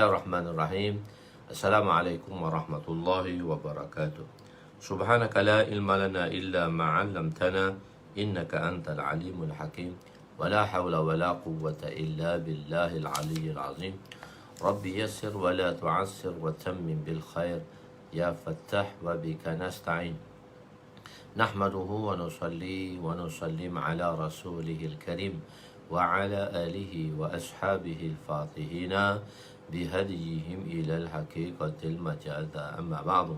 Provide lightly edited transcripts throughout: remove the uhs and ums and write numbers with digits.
Bismillahirrahmanirrahim. Assalamualaikum warahmatullahi wabarakatuh. Subhanaka la ilma lana illa ma 'allamtana innaka antal alimul hakim. Wa la hawla wa la quwwata illa billahil aliyyil azim. Rabbi yassir wa la tu'assir wa tammim bil khair. Ya Fattah wa bika nasta'in. Nahmaduhu wa nusalli wa nusallim ala rasulihil karim wa ala alihi wa ashabihi al-fatihina bihadiyihim ilal haqiqatil majada amma ba'du.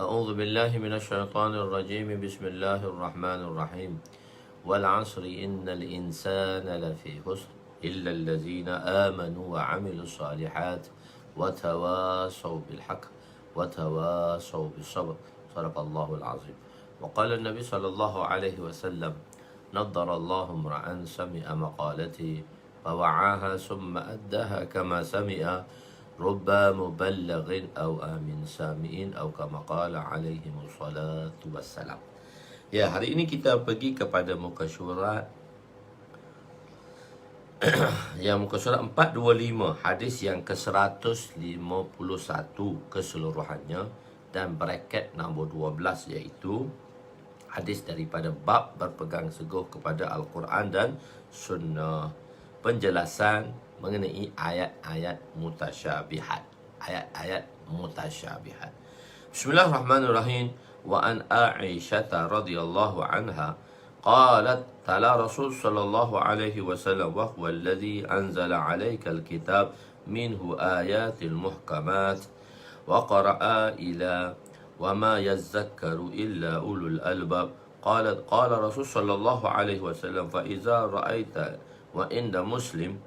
A'udzu billahi minasy syaithanir rajim. Bismillahir rahmanir wal 'asri innal insana lafi khusr illa allazina amanu wa 'amilus shalihat wa tawasaw bil haqq wa tawasaw bis sabr. Shadaqallahul azim. Wa qala an-nabi sallallahu alaihi wasallam naddarallahu imra'an sami'a maqalati فوعاها ثم أداها كما سمع رب مبلغ أو آمن سامعين أو كما قال عليهم الصلاة والسلام. Ya, hari ini kita pergi kepada muka surat yang muka surat 425, hadis yang ke-151 keseluruhannya, dan bracket nombor 12 iaitu hadis daripada bab berpegang teguh kepada Al-Quran dan Sunnah. Penjelasan mengenai ayat-ayat mutasyabihat. Ayat-ayat mutasyabihat. Bismillahirrahmanirrahim. Wa an Aisyah radhiyallahu anha qalat tala Rasul sallallahu alaihi wasallam wa huwa alladhi anzala 'alaika al-kitab minhu ayatil muhkamat wa qara'a ila wa ma yazakkaru illa ulul albab. Qala Rasul sallallahu alaihi wasallam fa iza ra'aita wa inda Muslim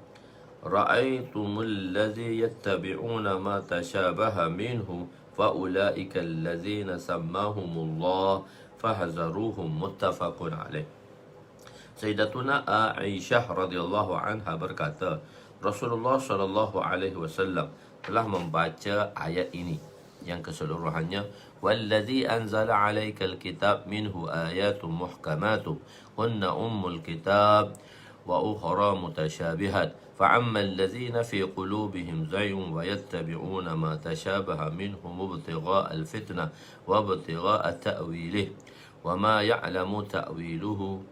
ra'aitumul ladzi yattabi'una ma tashabaha minhu fa ulaika alladzina sammahumullah fahzaruhum. Muttafaqun alaih. Sayyidatuna Aisyah radhiyallahu anha berkata, Rasulullah sallallahu alaihi wasallam telah membaca ayat ini yang keseluruhannya, walladzi anzala 'alaikal kitab minhu ayatun muhkamatun hunna ummul kitab wa ukhra mutasyabihat fa'amma alladhina fi qulubihim zaygun wa yattabi'una ma tashabaha minhum ibtigha'a al-fitnah wa ibtigha'a ta'wilih wa ma ya'lamu ta'wiluhu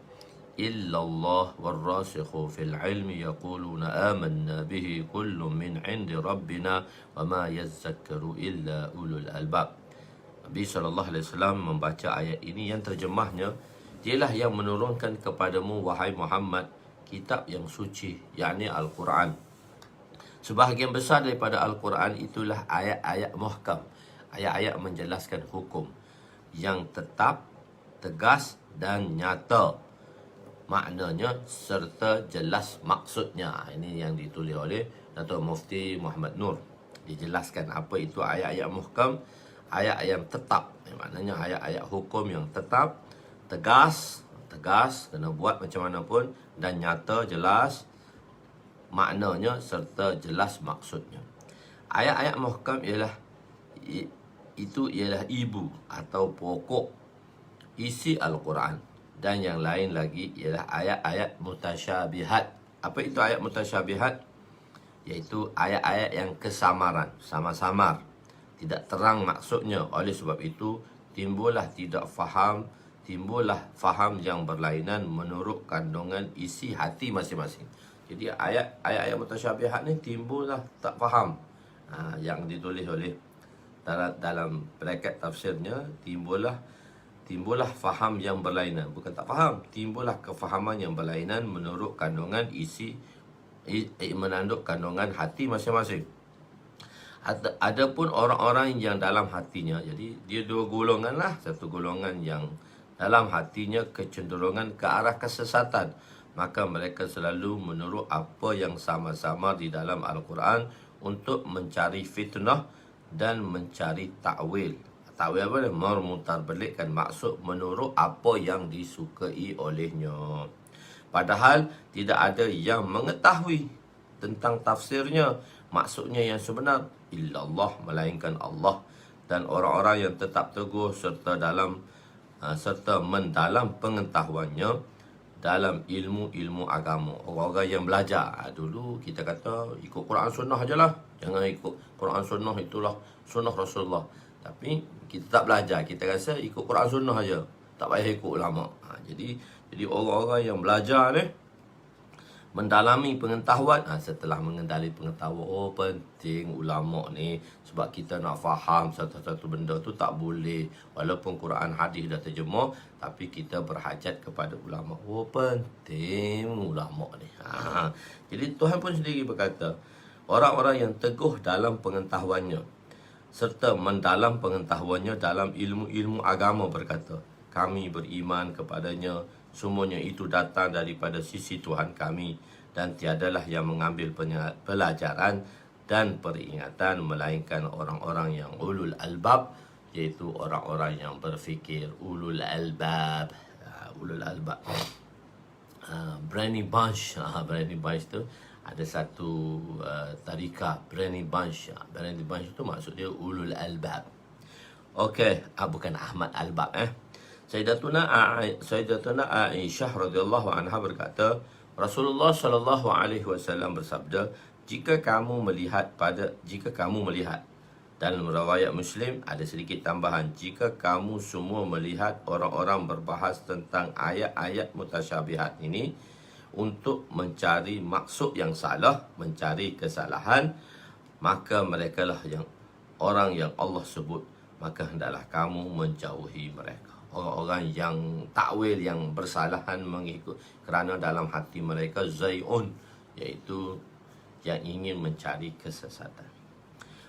illa Allah war-rasikhu fil 'ilmi yaquluna amanna bihi kullun min 'indi rabbina wa ma yadhakkaru illa ulul albab. Nabi sallallahu alaihi wasallam membaca ayat ini yang terjemahnya, dialah yang menurunkan kepadamu wahai Muhammad kitab yang suci, yakni Al-Quran. Sebahagian besar daripada Al-Quran itulah ayat-ayat muhkam, ayat-ayat menjelaskan hukum yang tetap, tegas dan nyata maknanya serta jelas maksudnya. Ini yang ditulis oleh Datuk Mufti Muhammad Nur. Dijelaskan apa itu ayat-ayat muhkam, ayat yang tetap, maknanya ayat-ayat hukum yang tetap, tegas, kena buat macam mana pun, dan nyata, jelas maknanya serta jelas maksudnya. Ayat-ayat muhkam ialah ibu atau pokok isi Al-Quran, dan yang lain lagi ialah ayat-ayat mutasyabihat. Apa itu ayat mutasyabihat? Iaitu ayat-ayat yang kesamaran, samar-samar, tidak terang maksudnya. Oleh sebab itu timbullah faham yang berlainan menurut kandungan isi hati masing-masing. Jadi ayat-ayat mutasyabihat ni timbullah tak faham. Yang ditulis oleh dalam bracket tafsirnya, timbullah faham yang berlainan. Bukan tak faham, timbullah kefahaman yang berlainan menurut kandungan isi, menanduk kandungan hati masing-masing. Adapun orang-orang yang dalam hatinya, jadi dia dua golongan lah. Satu golongan yang dalam hatinya kecenderungan ke arah kesesatan, maka mereka selalu menurut apa yang sama-sama di dalam Al-Quran untuk mencari fitnah dan mencari ta'wil. Ta'wil apa dia? Memutar belikkan maksud menurut apa yang disukai olehnya. Padahal tidak ada yang mengetahui tentang tafsirnya, maksudnya yang sebenar, illallah, melainkan Allah. Dan orang-orang yang tetap teguh serta mendalam pengetahuannya dalam ilmu-ilmu agama. Orang-orang yang belajar. Dulu kita kata ikut Quran Sunnah ajalah. Jangan ikut Quran Sunnah, itulah Sunnah Rasulullah. Tapi kita tak belajar. Kita rasa ikut Quran Sunnah aja. Tak payah ikut ulama. Jadi orang-orang yang belajar ni, mendalami pengetahuan, setelah mengendali pengetahuan, penting ulama ni, sebab kita nak faham satu-satu benda tu tak boleh walaupun Quran hadis dah terjemah, tapi kita berhajat kepada ulama. Penting ulama ni. Jadi Tuhan pun sendiri berkata, orang-orang yang teguh dalam pengetahuannya serta mendalam pengetahuannya dalam ilmu-ilmu agama berkata, kami beriman kepadanya, semuanya itu datang daripada sisi Tuhan kami, dan tiadalah yang mengambil pelajaran dan peringatan melainkan orang-orang yang ulul albab, iaitu orang-orang yang berfikir. Ulul albab, ulul albab. Brani Bunch, Brani Bunch tu ada satu tariqah, Brani Bunch. Brani Bunch tu maksud dia ulul albab. Okey, bukan Ahmad Albab. Sayyidatuna Aisyah radhiyallahu anha berkata, Rasulullah sallallahu alaihi wasallam bersabda, jika kamu melihat dalam riwayat Muslim ada sedikit tambahan, jika kamu semua melihat orang-orang berbahas tentang ayat-ayat mutasyabihat ini untuk mencari maksud yang salah, mencari kesalahan, maka merekalah yang orang yang Allah sebut, maka hendaklah kamu menjauhi mereka. Orang-orang yang takwil, yang bersalahan mengikut kerana dalam hati mereka zayun, iaitu yang ingin mencari kesesatan.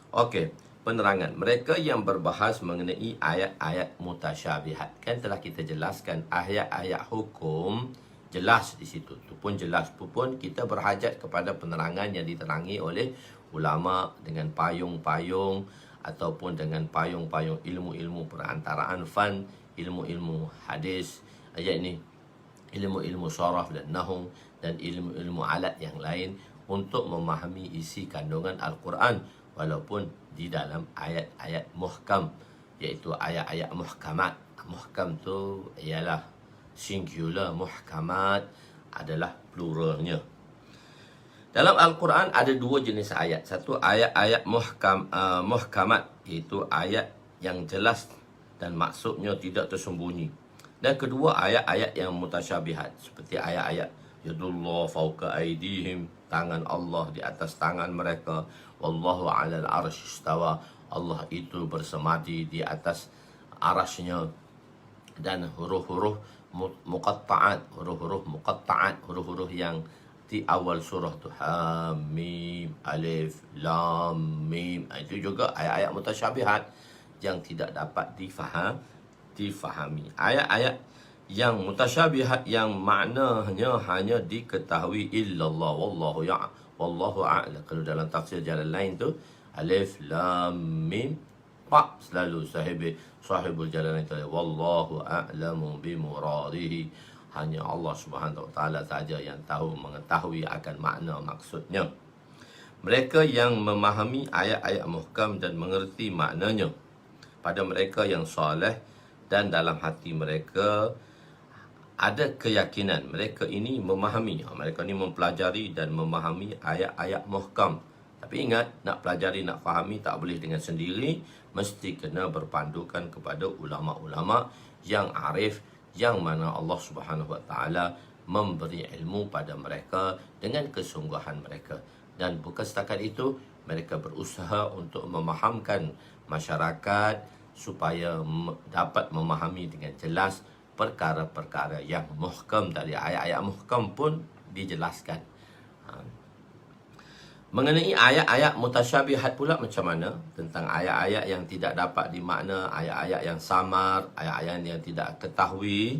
Okey, penerangan. Mereka yang berbahas mengenai ayat-ayat mutasyabihat, kan telah kita jelaskan ayat-ayat hukum jelas di situ. Itu pun jelas. Itu pun kita berhajat kepada penerangan yang diterangi oleh ulama dengan payung-payung ataupun dengan payung-payung ilmu-ilmu perantaraan fan, ilmu-ilmu hadis, ayat ini, ilmu-ilmu syaraf dan nahwu dan ilmu-ilmu alat yang lain untuk memahami isi kandungan Al-Quran walaupun di dalam ayat-ayat muhkam, iaitu ayat-ayat muhkamat. Muhkam tu ialah singular, muhkamat adalah pluralnya. Dalam Al-Quran ada dua jenis ayat. Satu ayat-ayat muhkamat, iaitu ayat yang jelas dan maksudnya tidak tersembunyi. Dan kedua ayat-ayat yang mutasyabihat, seperti ayat-ayat yadullah fauqa aydihim, tangan Allah di atas tangan mereka, wallahu 'alal 'arsy istawa, Allah itu bersemadi di atas arasnya, dan huruf-huruf muqatta'at, huruf-huruf yang di awal surah tu, ha mim alif lam mim, itu juga ayat-ayat mutasyabihat yang tidak dapat difahami. Ayat-ayat yang mutasyabihat yang maknanya hanya diketahui illallah wallahu a'lam. Kalau dalam tafsir jalan lain tu alif lam mim pa, selalu sahibul jalan itu wallahu a'lamu bimuradihi, hanya Allah Subhanahu wa taala saja yang mengetahui akan makna maksudnya. Mereka yang memahami ayat-ayat muhkam dan mengerti maknanya, pada mereka yang soleh dan dalam hati mereka ada keyakinan mereka ini memahami, mereka ini mempelajari dan memahami ayat-ayat muhkam. Tapi ingat, nak pelajari, nak fahami tak boleh dengan sendiri, mesti kena berpandukan kepada ulama-ulama yang arif, yang mana Allah Subhanahu wa taala memberi ilmu pada mereka dengan kesungguhan mereka. Dan bukan setakat itu, mereka berusaha untuk memahamkan masyarakat supaya dapat memahami dengan jelas perkara-perkara yang muhkam. Dari ayat-ayat muhkam pun dijelaskan. Mengenai ayat-ayat mutasyabihat pula macam mana? Tentang ayat-ayat yang tidak dapat dimakna, ayat-ayat yang samar, ayat-ayat yang tidak ketahui,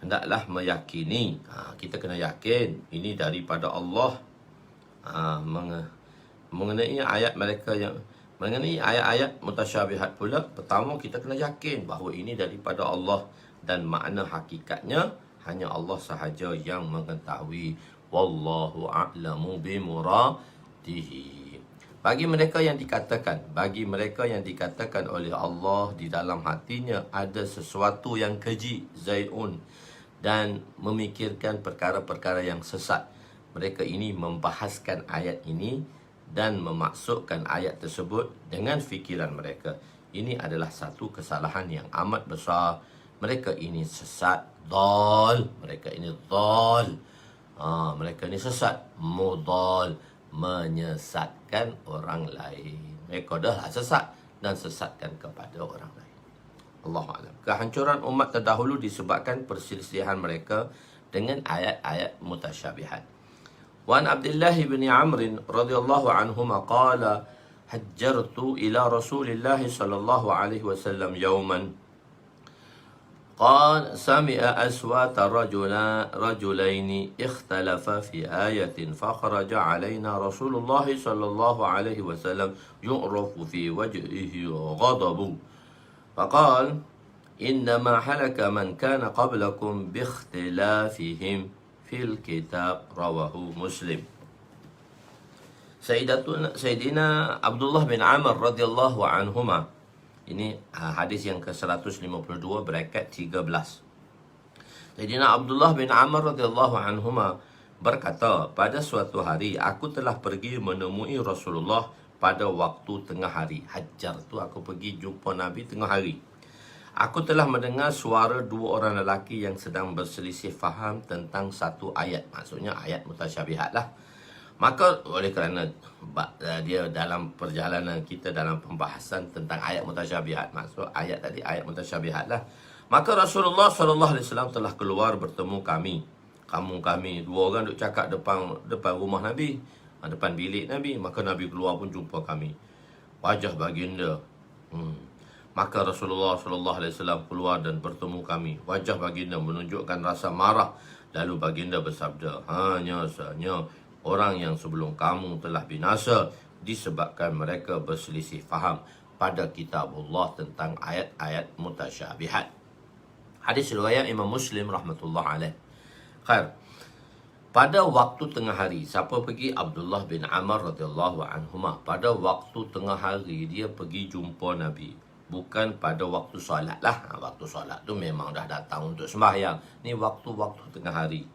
hendaklah meyakini. Kita kena yakin ini daripada Allah. Mengenai ayat-ayat mutasyabihat pula, pertama kita kena yakin bahawa ini daripada Allah dan makna hakikatnya hanya Allah sahaja yang mengetahui. Wallahu a'lamu bimuradihi. Bagi mereka yang dikatakan oleh Allah di dalam hatinya ada sesuatu yang keji, zayun, dan memikirkan perkara-perkara yang sesat. Mereka ini membahaskan ayat ini dan memasukkan ayat tersebut dengan fikiran mereka. Ini adalah satu kesalahan yang amat besar. Mereka ini sesat, dhal. Mereka ini dhal. Mereka ini sesat, mudhal, menyesatkan orang lain. Mereka dah sesat dan sesatkan kepada orang lain. Allahu a'lam. Kehancuran umat terdahulu disebabkan perselisihan mereka dengan ayat-ayat mutasyabihat. Wa an Abdullah bin Amr radhiyallahu anhuma qala hajjartu ila Rasulillah sallallahu alaihi wasallam yawman قال سمع أصوات رجلين اختلفا في آية فخرج علينا رسول الله صلى الله عليه وسلم يعرف في وجهه غضب فقال إنما هلك من كان قبلكم باختلافهم في الكتاب رواه مسلم. Sayyidina Abdullah bin Amr radhiyallahu anhuma. Ini hadis yang ke-152 bracket 13. Sayyidina Abdullah bin Amr radhiyallahu anhuma berkata, pada suatu hari aku telah pergi menemui Rasulullah pada waktu tengah hari. Hajjar tu aku pergi jumpa Nabi tengah hari. Aku telah mendengar suara dua orang lelaki yang sedang berselisih faham tentang satu ayat. Maksudnya ayat mutasyabihat lah. Maka oleh kerana dia dalam perjalanan kita dalam pembahasan tentang ayat mutasyabihat, maksud ayat tadi ayat mutasyabihat lah, maka Rasulullah SAW telah keluar bertemu kami. Kami dua orang duk cakap depan rumah Nabi, depan bilik Nabi. Maka Nabi keluar pun jumpa kami. Wajah baginda Maka Rasulullah SAW keluar dan bertemu kami. Wajah baginda menunjukkan rasa marah. Lalu baginda bersabda, hanya orang yang sebelum kamu telah binasa disebabkan mereka berselisih faham pada kitab Allah tentang ayat-ayat mutasyabihat. Hadis riwayat Imam Muslim rahmatullah alaih. Khair. Pada waktu tengah hari, siapa pergi? Abdullah bin Amr radhiyallahu anhuma. Pada waktu tengah hari dia pergi jumpa Nabi. Bukan pada waktu solat lah. Waktu solat tu memang dah datang untuk sembahyang. Ni waktu-waktu tengah hari.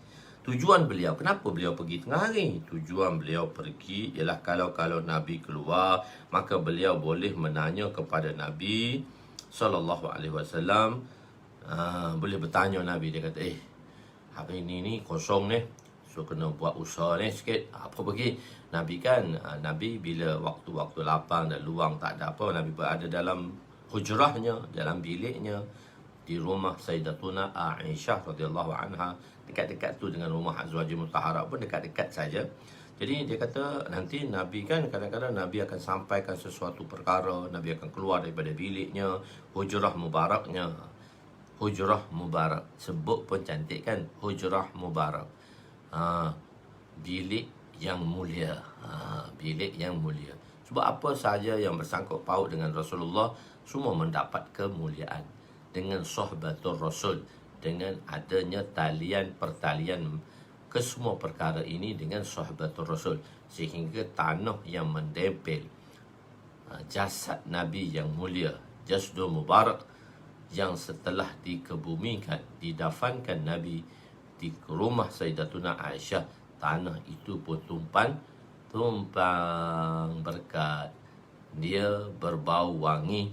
Tujuan beliau, kenapa beliau pergi tengah hari? Tujuan beliau pergi ialah kalau Nabi keluar, maka beliau boleh menanya kepada Nabi SAW. Boleh bertanya Nabi. Dia kata, hari ni kosong ni, so kena buat usaha ni sikit. Apa pergi? Nabi kan, Nabi bila waktu-waktu lapang dan luang tak ada apa, Nabi berada dalam hujrahnya, dalam biliknya, di rumah Sayyidatuna Aisyah radhiyallahu anha. Dekat-dekat tu dengan rumah Azwajul Mutahharah pun dekat-dekat saja. Jadi dia kata nanti Nabi kan kadang-kadang Nabi akan sampaikan sesuatu perkara, Nabi akan keluar daripada biliknya, hujrah mubaraknya. Hujrah mubarak, sebut pun cantik kan, hujrah mubarak. Bilik yang mulia. Bilik yang mulia. Sebab apa sahaja yang bersangkut paut dengan Rasulullah semua mendapat kemuliaan dengan sohbatul Rasul, dengan adanya pertalian kesemua perkara ini dengan sahabatul Rasul, sehingga tanah yang mendempel jasad Nabi yang mulia, jasdul mubarak, yang setelah dikebumikan, didafankan Nabi di rumah Sayyidatuna Aisyah, tanah itu pun tumpang berkat. Dia berbau wangi,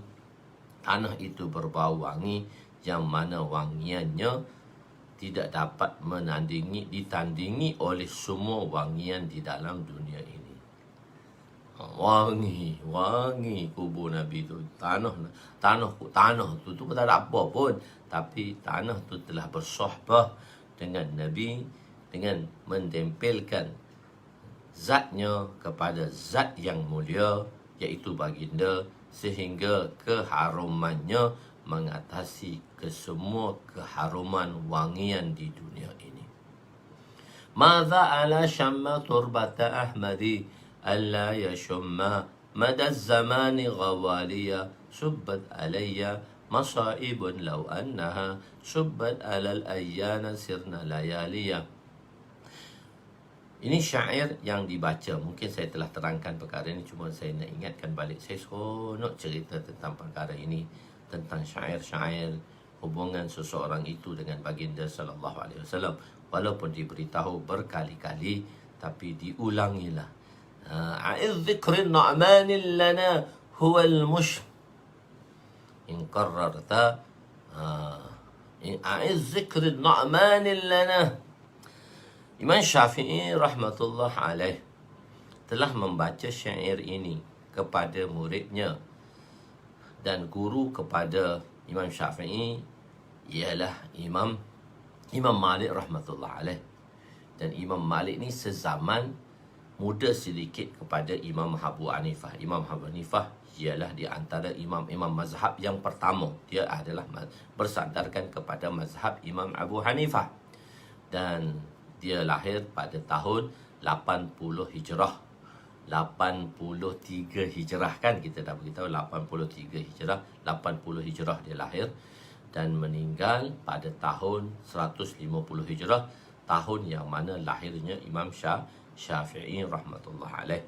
tanah itu berbau wangi, yang mana wangiannya tidak dapat ditandingi oleh semua wangian di dalam dunia ini. Wangi kubur Nabi tu, tanah tu tak ada apa pun, tapi tanah tu telah bersohbah dengan Nabi, dengan mendempelkan zatnya kepada zat yang mulia, iaitu baginda, sehingga keharumannya mengatasi kesemua keharuman wangian di dunia ini. Madza ala syamma turbata ahmadi alla yashumma mada zamani ghawaliya subbat alayya masaibun law annaha subbat alal ayyana sirna layaliya. Ini syair yang dibaca. Mungkin saya telah terangkan perkara ini, cuma saya nak ingatkan balik. Saya seronok cerita tentang perkara ini, tentang syair-syair hubungan seseorang itu dengan baginda sallallahu alaihi wasallam, walaupun diberitahu berkali-kali tapi diulangilah. A'iz dzikrin na'manin lana huwal mush in qarrarta a'iz dzikrin na'manin lana. Imam Syafi'i rahmatullah alaih telah membaca syair ini kepada muridnya, dan guru kepada Imam Syafi'i ialah Imam Malik rahmatullah alaih. Dan Imam Malik ni sezaman, muda sedikit kepada Imam Abu Hanifah. Imam Abu Hanifah ialah di antara imam-imam mazhab yang pertama. Dia adalah bersandarkan kepada mazhab Imam Abu Hanifah. Dan dia lahir pada tahun 80 Hijrah. 83 Hijrah kan, kita dah beritahu 83 Hijrah. 80 Hijrah dia lahir dan meninggal pada tahun 150 Hijrah, tahun yang mana lahirnya Imam Syafi'i rahmatullah alaih,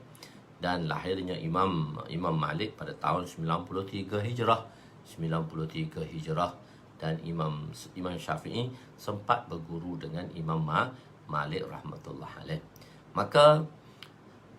dan lahirnya Imam Malik pada tahun 93 Hijrah. 93 Hijrah. Dan Imam Syafi'i sempat berguru dengan Imam Malik rahmatullah alaih. Maka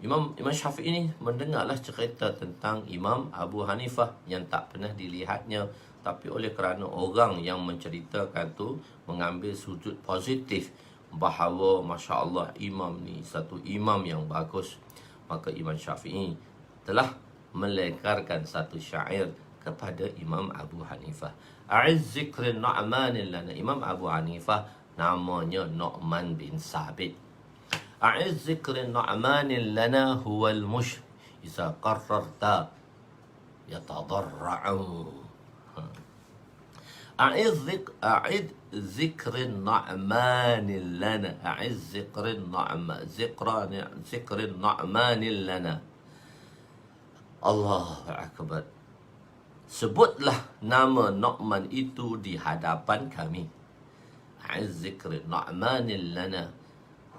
Imam Syafi'i ini mendengarlah cerita tentang Imam Abu Hanifah yang tak pernah dilihatnya, tapi oleh kerana orang yang menceritakan tu mengambil sudut positif bahawa Masya Allah imam ni satu imam yang bagus, maka Imam Syafi'i telah melekarkan satu syair kepada Imam Abu Hanifah. A'iz zikrin na'manin lana. Imam Abu Hanifah namanya Nu'man bin Sabit. A'iz zikrin na'manin lana huwal mush iza qarrarta yatadarra'u. أعد ذكر النعمان لنا. أعد ذكر النعمان لنا. Allahu Akbar. Sebutlah nama Nu'man itu di hadapan kami. أعد ذكر النعمان لنا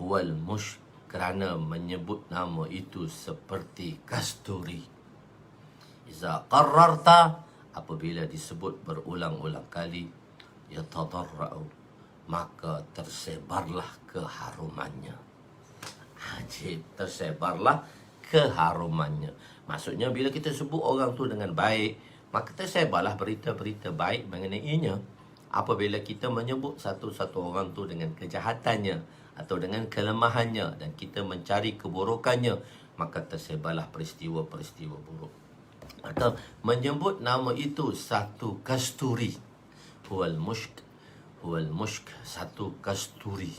هو المشك. Kerana menyebut nama itu seperti kasturi. Iza qarrarta, apabila disebut berulang-ulang kali, yatadarra'u, maka tersebarlah keharumannya. Ajib, tersebarlah keharumannya. Maksudnya bila kita sebut orang tu dengan baik, maka tersebarlah berita-berita baik mengenainya. Apabila kita menyebut satu-satu orang tu dengan kejahatannya atau dengan kelemahannya dan kita mencari keburukannya, maka tersebarlah peristiwa-peristiwa buruk. Atau menyebut nama itu satu kasturi. Huwal mushk. Huwal mushk, satu kasturi.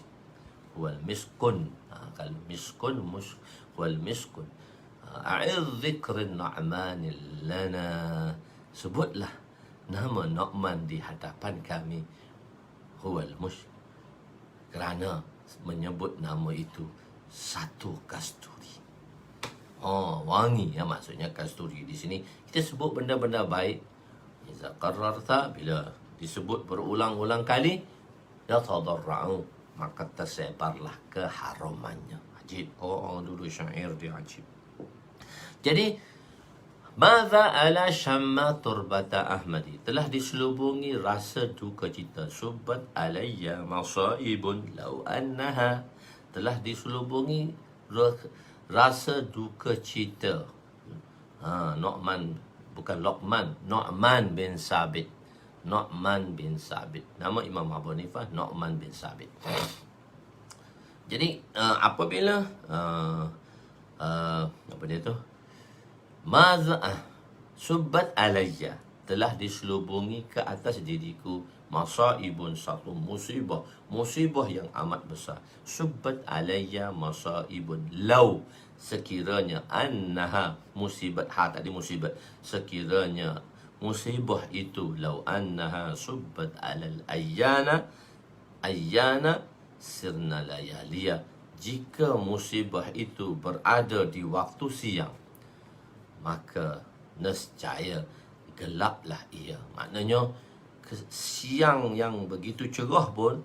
Huwal miskun. Kalau miskun, mushk. Huwal miskun. A'idh dhikrin na'manin lana. Sebutlah nama Nu'man di hadapan kami. Huwal mushk. Kerana menyebut nama itu satu kasturi. Wangi ya, maksudnya kasturi di sini kita sebut benda-benda baik. Iza qarrarta, bila disebut berulang-ulang kali, yatadarra'u, maka tersebarlah keharumannya. Ajib. Dulu syair dia ajib. Jadi Madza ala syamma turbata Ahmadi, telah diselubungi rasa duka cita. Subbat alayya masaibun law annaha, telah diselubungi rasa duka cita. Nu'man, bukan Luqman, Nu'man bin Sabit. Nu'man bin Sabit. Nama Imam Abu Hanifah Nu'man bin Sabit. Jadi apabila apa dia tu? Subbat alayya, telah diselubungi ke atas diriku masaibun, satu musibah, musibah yang amat besar. Subbat alayya masaibun law, sekiranya annaha, musibat, tadi musibat, sekiranya musibah itu, law annaha subbat alal ayyana sirna layaliya, jika musibah itu berada di waktu siang, maka nescaya gelaplah ia. Maknanya siang yang begitu cerah pun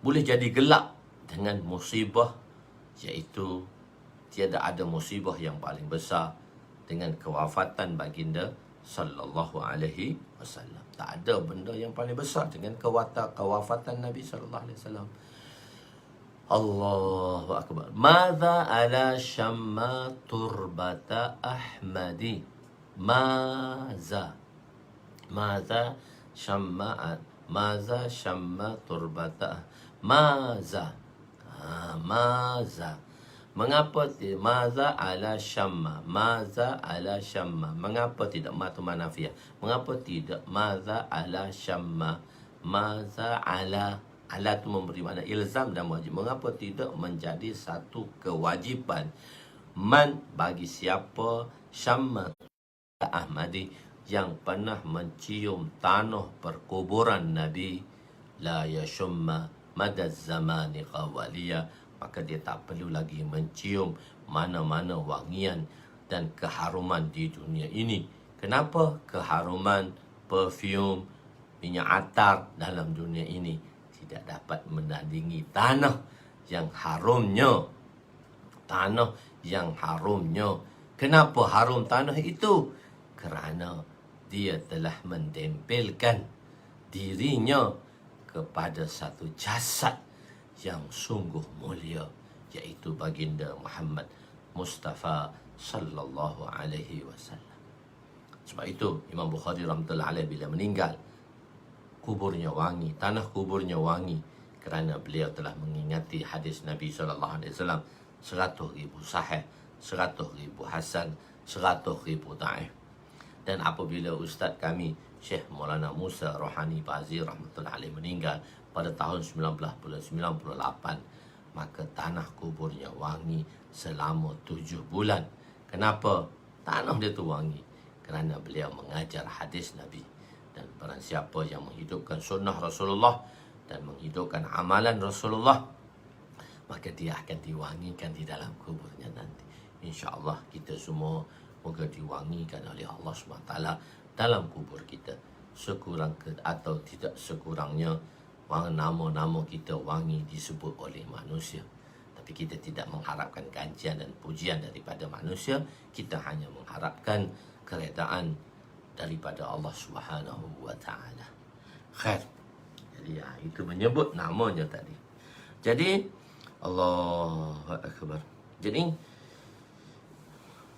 boleh jadi gelap dengan musibah, iaitu tiada ada musibah yang paling besar dengan kewafatan baginda sallallahu alaihi wasallam. Tak ada benda yang paling besar dengan kewafatan Nabi sallallahu alaihi wasallam. Allahu akbar. Madza ala syamma turbata Ahmadi. Maza syamma turbata. Maza. Maza. Mengapa maza ala syamma? Maza ala syamma. Mengapa tidak matu manafiyah? Mengapa tidak maza ala syamma? Maza ala. Ala tu memberi makna ilzam dan wajib. Mengapa tidak menjadi satu kewajiban? Man bagi siapa syamma Ahmadi yang pernah mencium tanah perkuburan Nabi, la yashumma madaz zamani qawaliya, maka dia tak perlu lagi mencium mana-mana wangian dan keharuman di dunia ini. Kenapa? Keharuman perfume, minyak atar dalam dunia ini tidak dapat menandingi tanah yang harumnya. Tanah yang harumnya. Kenapa harum tanah itu? Kerana dia telah mendempelkan dirinya kepada satu jasad yang sungguh mulia, iaitu baginda Muhammad Mustafa sallallahu alaihi wasallam. Sebab itu Imam Bukhari rahmatullahi alaih bila meninggal, kuburnya wangi, tanah kuburnya wangi, kerana beliau telah mengingati hadis Nabi sallallahu alaihi wasallam 100,000 sahih, 100,000 hasan, 100,000 dhaif. Dan apabila ustaz kami Syekh Maulana Musa Rohani Bazir rahmatullahi alaih meninggal pada tahun 1998, maka tanah kuburnya wangi selama 7 bulan. Kenapa tanah dia tu wangi? Kerana beliau mengajar hadis Nabi. Dan barang siapa yang menghidupkan sunnah Rasulullah dan menghidupkan amalan Rasulullah, maka dia akan diwangikan di dalam kuburnya nanti. InsyaAllah kita semua moga diwangikan oleh Allah SWT dalam kubur kita. Sekurang atau tidak sekurangnya nama-nama kita wangi disebut oleh manusia. Tapi kita tidak mengharapkan gantian dan pujian daripada manusia. Kita hanya mengharapkan keredaan daripada Allah Subhanahu wa taala. Khair. Jadi itu menyebut namanya tadi. Jadi Allahu akbar. Jadi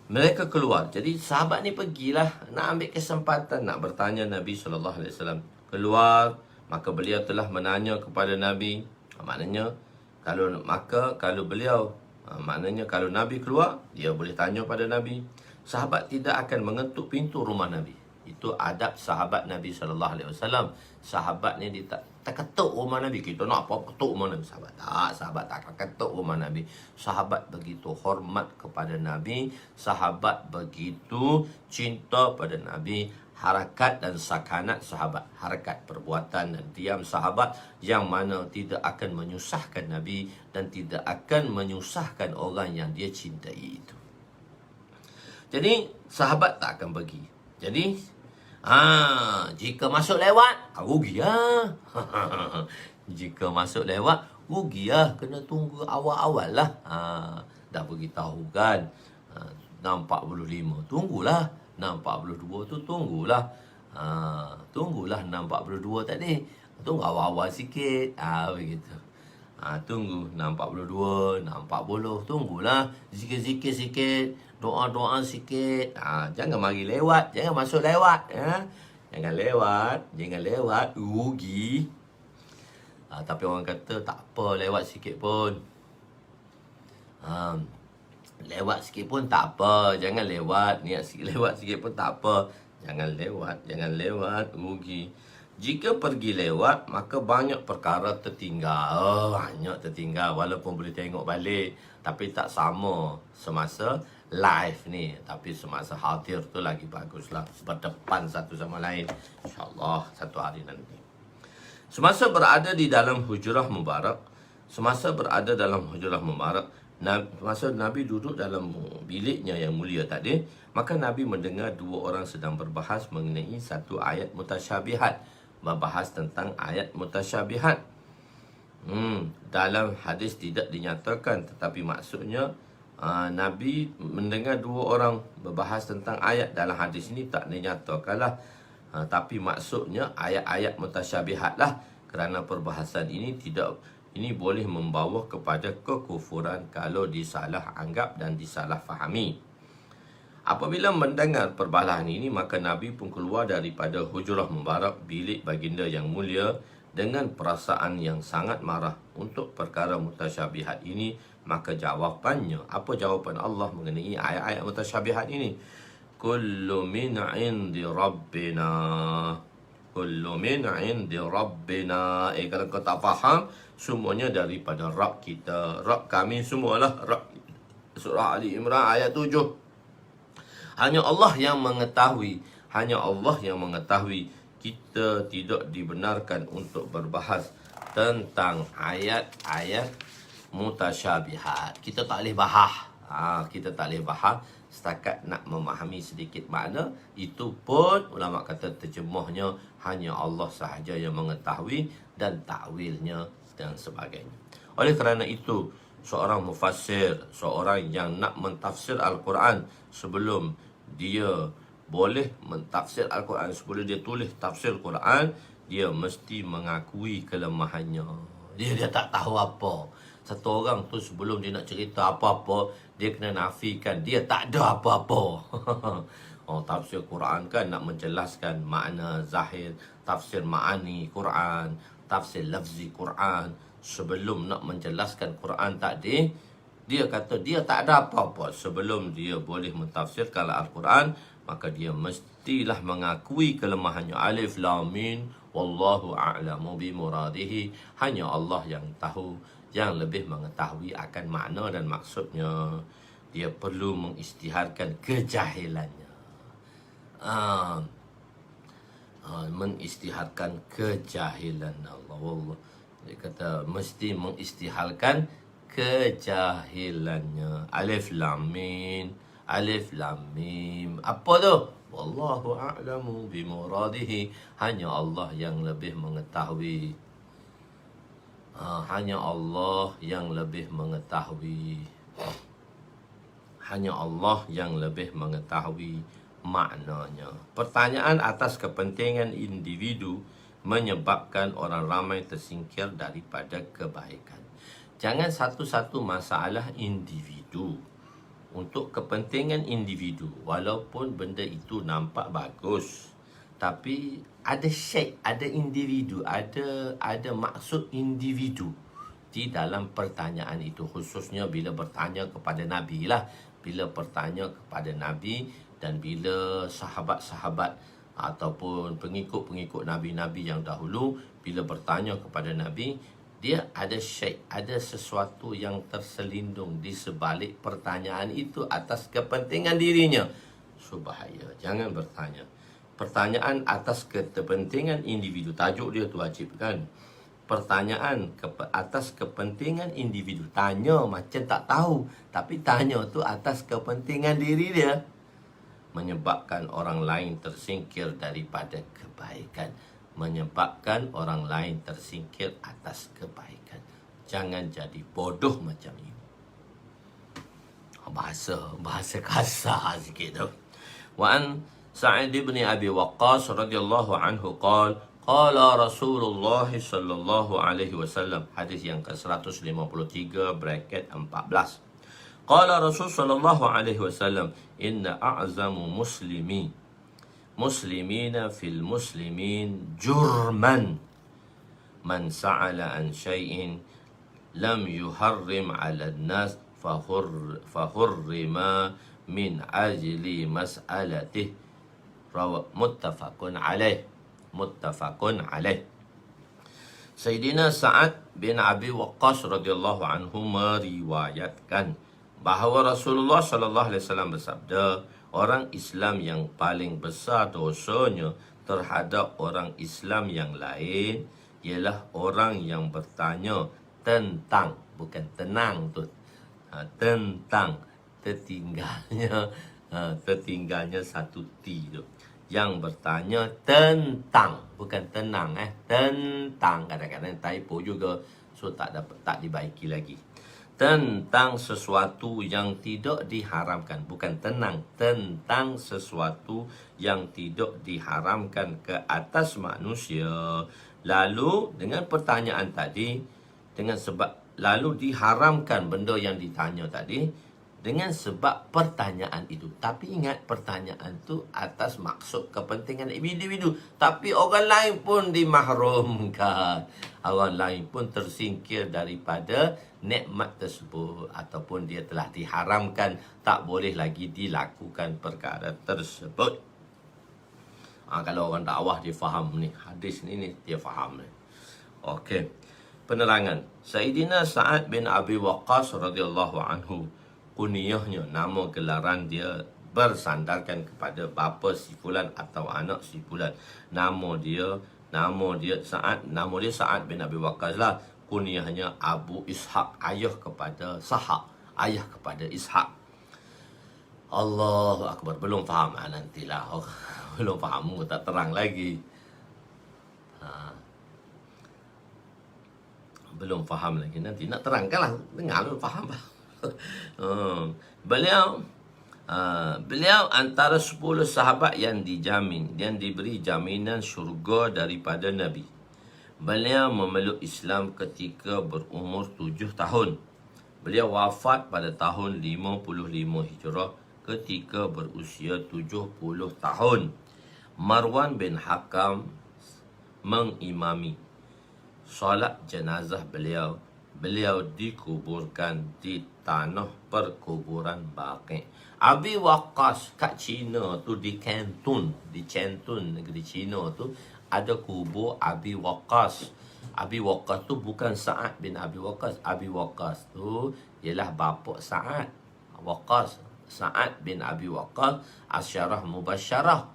mereka keluar. Jadi sahabat ni pergilah nak ambil kesempatan nak bertanya Nabi sallallahu alaihi wasallam. Keluar, maka beliau telah menanya kepada Nabi. Maknanya kalau beliau maknanya kalau Nabi keluar, dia boleh tanya pada Nabi. Sahabat tidak akan mengetuk pintu rumah Nabi. Itu adab sahabat Nabi sallallahu alaihi wasallam. Sahabat ni dia tak ketuk rumah Nabi. Kita nak apa ketuk rumah Nabi? Sahabat tak akan ketuk rumah Nabi. Sahabat begitu hormat kepada Nabi, sahabat begitu cinta pada Nabi. Harakat dan sakanat sahabat, harakat, perbuatan dan diam sahabat yang mana tidak akan menyusahkan Nabi dan tidak akan menyusahkan orang yang dia cintai itu. Jadi sahabat tak akan pergi. Jadi jika masuk lewat, rugi lah. Jika masuk lewat, rugi lah. Kena tunggu awal-awal lah. Dah beritahu kan 6.45, tunggulah 6.42 tu tunggulah. Tunggulah 6.42 tadi. Tunggu awal-awal sikit. Begitu. Tunggu 6.42, 6.40, tunggulah. Zikir-zikir sikit, doa-doa sikit. Jangan mari lewat, jangan masuk lewat. Jangan lewat, rugi. Tapi orang kata tak apa, lewat sikit pun. Lewat sikit pun tak apa, jangan lewat. Niat lewat sikit pun tak apa. Jangan lewat, rugi. Jika pergi lewat, maka banyak perkara tertinggal. Banyak tertinggal, walaupun boleh tengok balik. Tapi tak sama semasa live ni. Tapi semasa hadir tu lagi baguslah. Berdepan satu sama lain. InsyaAllah satu hari nanti. Semasa berada di dalam hujrah mubarak, masa Nabi duduk dalam biliknya yang mulia tadi, maka Nabi mendengar dua orang sedang berbahas mengenai satu ayat mutasyabihat. Membahas tentang ayat mutasyabihat. Dalam hadis tidak dinyatakan, tetapi maksudnya Nabi mendengar dua orang berbahas tentang ayat dalam hadis ini tak dinyatakanlah, tapi maksudnya ayat-ayat mutasyabihat lah, kerana perbahasan ini boleh membawa kepada kekufuran kalau disalah anggap dan disalah fahami. Apabila mendengar perbalahan ini, maka Nabi pun keluar daripada hujrah mubarak bilik baginda yang mulia dengan perasaan yang sangat marah untuk perkara mutasyabihat ini. Maka jawapannya, apa jawapan Allah mengenai ayat-ayat mutasyabihat ini? Kullu min indi rabbina. Kullu min indi rabbina. Kalau kau tak faham, semuanya daripada Rabb kita. Rabb kami semualah Rabb. Surah Ali Imran ayat 7. Hanya Allah yang mengetahui. Hanya Allah yang mengetahui. Kita tidak dibenarkan untuk berbahas tentang ayat-ayat mutasyabihat. Kita tak boleh bahas. Kita tak boleh bahas setakat nak memahami sedikit makna. Itu pun ulama kata terjemahnya hanya Allah sahaja yang mengetahui, dan takwilnya dan sebagainya. Oleh kerana itu, seorang mufassir, seorang yang nak mentafsir Al-Quran, sebelum dia boleh mentafsir Al-Quran, sebelum dia tulis tafsir Quran, dia mesti mengakui kelemahannya. Dia tak tahu apa. Satu orang tu sebelum dia nak cerita apa-apa, dia kena nafikan dia tak ada apa-apa. Tafsir Quran kan nak menjelaskan makna zahir, tafsir ma'ani Quran, tafsir lafzi Quran. Sebelum nak menjelaskan Quran tadi, dia kata dia tak ada apa-apa. Sebelum dia boleh mentafsirkan Al-Quran, maka dia mestilah mengakui kelemahannya. Alif Lam Mim, wallahu a'lamu bimuradihi. Hanya Allah yang tahu, yang lebih mengetahui akan makna dan maksudnya. Dia perlu mengisytiharkan kejahilannya. Mengisytiharkan kejahilan Allah. Dia kata mesti mengisytiharkan kejahilannya. Alif Lam Mim. Alif Lam Mim. Apa tu? Wallahu a'lamu bimuradihi. Hanya Allah yang lebih mengetahui. Hanya Allah yang lebih mengetahui. Hanya Allah yang lebih mengetahui maknanya. Pertanyaan atas kepentingan individu menyebabkan orang ramai tersingkir daripada kebaikan. Jangan satu-satu masalah individu. Untuk kepentingan individu, walaupun benda itu nampak bagus, tapi ada syek, ada individu, ada maksud individu di dalam pertanyaan itu. Khususnya bila bertanya kepada Nabi lah. Bila bertanya kepada Nabi, dan bila sahabat-sahabat ataupun pengikut-pengikut Nabi-Nabi yang dahulu, bila bertanya kepada Nabi, dia ada syai', ada sesuatu yang terselindung di sebalik pertanyaan itu atas kepentingan dirinya. So bahaya, jangan bertanya. Pertanyaan atas kepentingan individu, tajuk dia tu wajib kan. Pertanyaan atas kepentingan individu, tanya macam tak tahu, tapi tanya tu atas kepentingan diri dia, menyebabkan orang lain tersingkir daripada kebaikan. Menyebabkan orang lain tersingkir atas kebaikan. Jangan jadi bodoh macam ini. Bahasa kasar sikit tu. Wa an Sa'id bin Abi Waqqas radhiyallahu anhu qala Rasulullah sallallahu alaihi wasallam. Hadis yang ke-153 bracket 14. Qala Rasul sallallahu alaihi wasallam, inna a'zamu muslimina fil muslimin jurman man sa'ala an syai'in lam yuharrim 'ala an-nas fahurrima min ajli mas'alatih. Muttafaqun alaih. Sayyidina Sa'ad bin Abi Waqqas radhiyallahu anhu meriwayatkan bahawa Rasulullah sallallahu alaihi wasallam bersabda, orang Islam yang paling besar dosanya terhadap orang Islam yang lain ialah orang yang bertanya tentang, bukan tenang tu, tentang tertinggalnya satu T tu. Yang bertanya tentang, bukan tenang, tentang. Kadang-kadang typo juga, so tak dibaiki lagi. tentang sesuatu yang tidak diharamkan. Bukan tenang, tentang sesuatu yang tidak diharamkan ke atas manusia. Lalu dengan pertanyaan tadi, dengan sebab lalu diharamkan benda yang ditanya tadi dengan sebab pertanyaan itu. Tapi ingat, pertanyaan tu atas maksud kepentingan individu. Tapi orang lain pun dimahrumkan. Orang lain pun tersingkir daripada nikmat tersebut. Ataupun dia telah diharamkan. Tak boleh lagi dilakukan perkara tersebut. Kalau orang dakwah dia faham ni. Hadis ni dia faham ni. Okey. Penerangan. Sayyidina Sa'ad bin Abi Waqqas radhiyallahu anhu, kunyahnya, nama gelaran dia bersandarkan kepada bapa si fulan atau anak si fulan. Nama dia Sa'ad bin Abi Waqqas lah. Kunyahnya Abu Ishaq, ayah kepada Sahak, ayah kepada Ishaq. Allahu Akbar. Belum faham nantilah. Belum faham, tak terang lagi. Belum faham lagi, nanti nak terangkanlah. Dengar dulu, faham. Beliau antara 10 sahabat yang diberi jaminan syurga daripada Nabi. Beliau memeluk Islam ketika berumur 7 tahun. Beliau wafat pada tahun 55 Hijrah ketika berusia 70 tahun. Marwan bin Hakam mengimami solat jenazah beliau. Beliau dikuburkan di tanah perkuburan Baqi'. Abi Waqqas kat China tu, di Canton, negeri China tu ada kubur Abi Waqqas. Abi Waqqas tu bukan Sa'ad bin Abi Waqqas. Abi Waqqas tu ialah bapa Sa'ad Waqqas. Sa'ad bin Abi Waqqas asyarah mubasyarah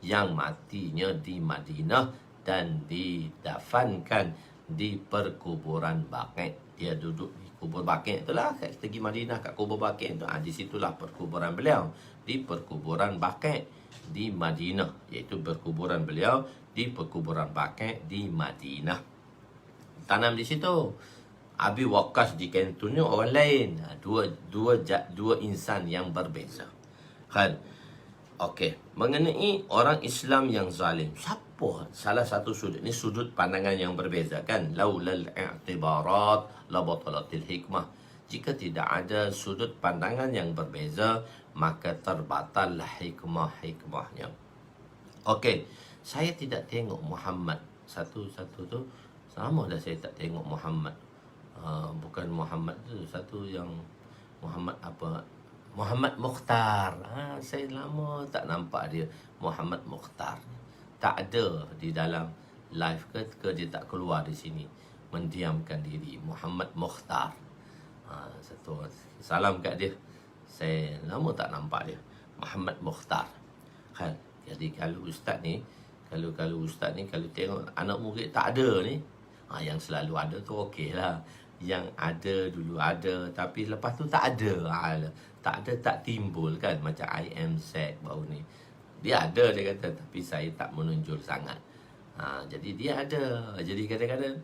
yang matinya di Madinah dan didafankan di perkuburan Baqi'. Dia duduk di kubur Baqi' itulah, kat segi Madinah, kat kubur Baqi' itu. Di situlah perkuburan beliau, di perkuburan Baqi' di Madinah, iaitu perkuburan beliau di perkuburan Baqi' di Madinah. Tanam di situ. Abi Waqqas di Cantonnya orang lain. Dua insan yang berbeza. Kan? Okey, mengenai orang Islam yang zalim. Siapa? Salah satu sudut. Ini sudut pandangan yang berbeza kan. Laulal i'tibarat la batalatil hikmah. Jika tidak ada sudut pandangan yang berbeza, maka terbatallah hikmahnya. Okey, saya tidak tengok Muhammad. Satu-satu tu sama dah saya tak tengok Muhammad. Bukan Muhammad tu, satu yang Muhammad apa? Muhammad Mukhtar. Saya lama tak nampak dia. Muhammad Mukhtar tak ada di dalam live ke dia tak keluar di sini, mendiamkan diri. Muhammad Mukhtar. Satu salam kat dia. Saya lama tak nampak dia. Muhammad Mukhtar. Kan? Jadi kalau ustaz ni, kalau ustaz ni kalau tengok anak murid tak ada ni, yang selalu ada tu okeylah. Yang ada dulu ada, tapi lepas tu tak ada. Tak ada, tak timbul kan. Macam IMSEC baru ni, dia ada, dia kata, tapi saya tak menonjol sangat. Jadi dia ada. Jadi kadang-kadang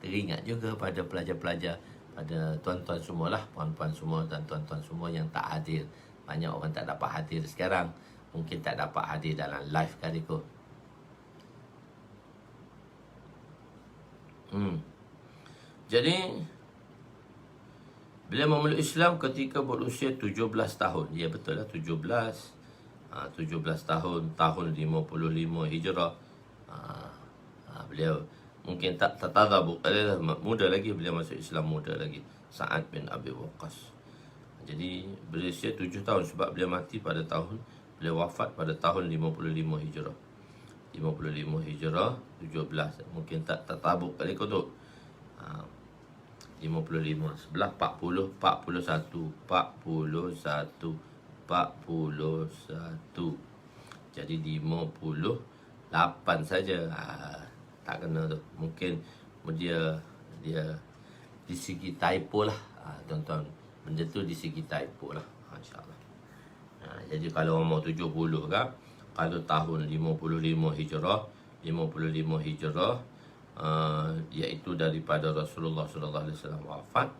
teringat juga pada pelajar-pelajar, pada tuan-tuan semualah, puan-puan semua dan tuan-tuan semua yang tak hadir. Banyak orang tak dapat hadir sekarang. Mungkin tak dapat hadir dalam live kali kot. Jadi beliau memeluk Islam ketika berusia 17 tahun. Ya betul lah, 17 tahun, tahun 55 Hijrah. Beliau mungkin tak tatadabuk, muda lagi, beliau masuk Islam muda lagi. Sa'ad bin Abi Waqqas. Jadi berusia 7 tahun sebab beliau mati pada tahun, beliau wafat pada tahun 55 Hijrah. 55 Hijrah 17, mungkin tak tatabuk kali kau tu. 55 sebelah 40 41 jadi 58 saja. Tak kena tu. Mungkin dia di segi typo lah, tuan-tuan. Benda tu di segi typo lah, insya-Allah. Jadi kalau orang mau 70 kan, kalau tahun 55 Hijrah, iaitu daripada Rasulullah sallallahu alaihi wasallam wafat,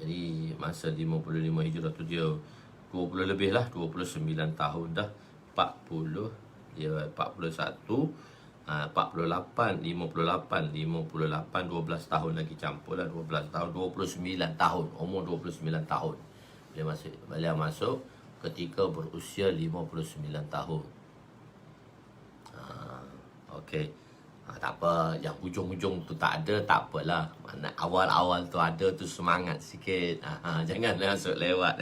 Jadi masa 55 Hijrah tu dia 20 lebih lah, 29 tahun dah. 40, dia 41, 48, 58, 12 tahun lagi campur lah, 12 tahun, 29 tahun, umur 29 tahun. Beliau masuk ketika berusia 59 tahun. Okey. Tak apa, yang ujung-ujung tu tak ada, tak apalah. Mana awal-awal tu ada tu semangat sikit. Jangan masuk lewat.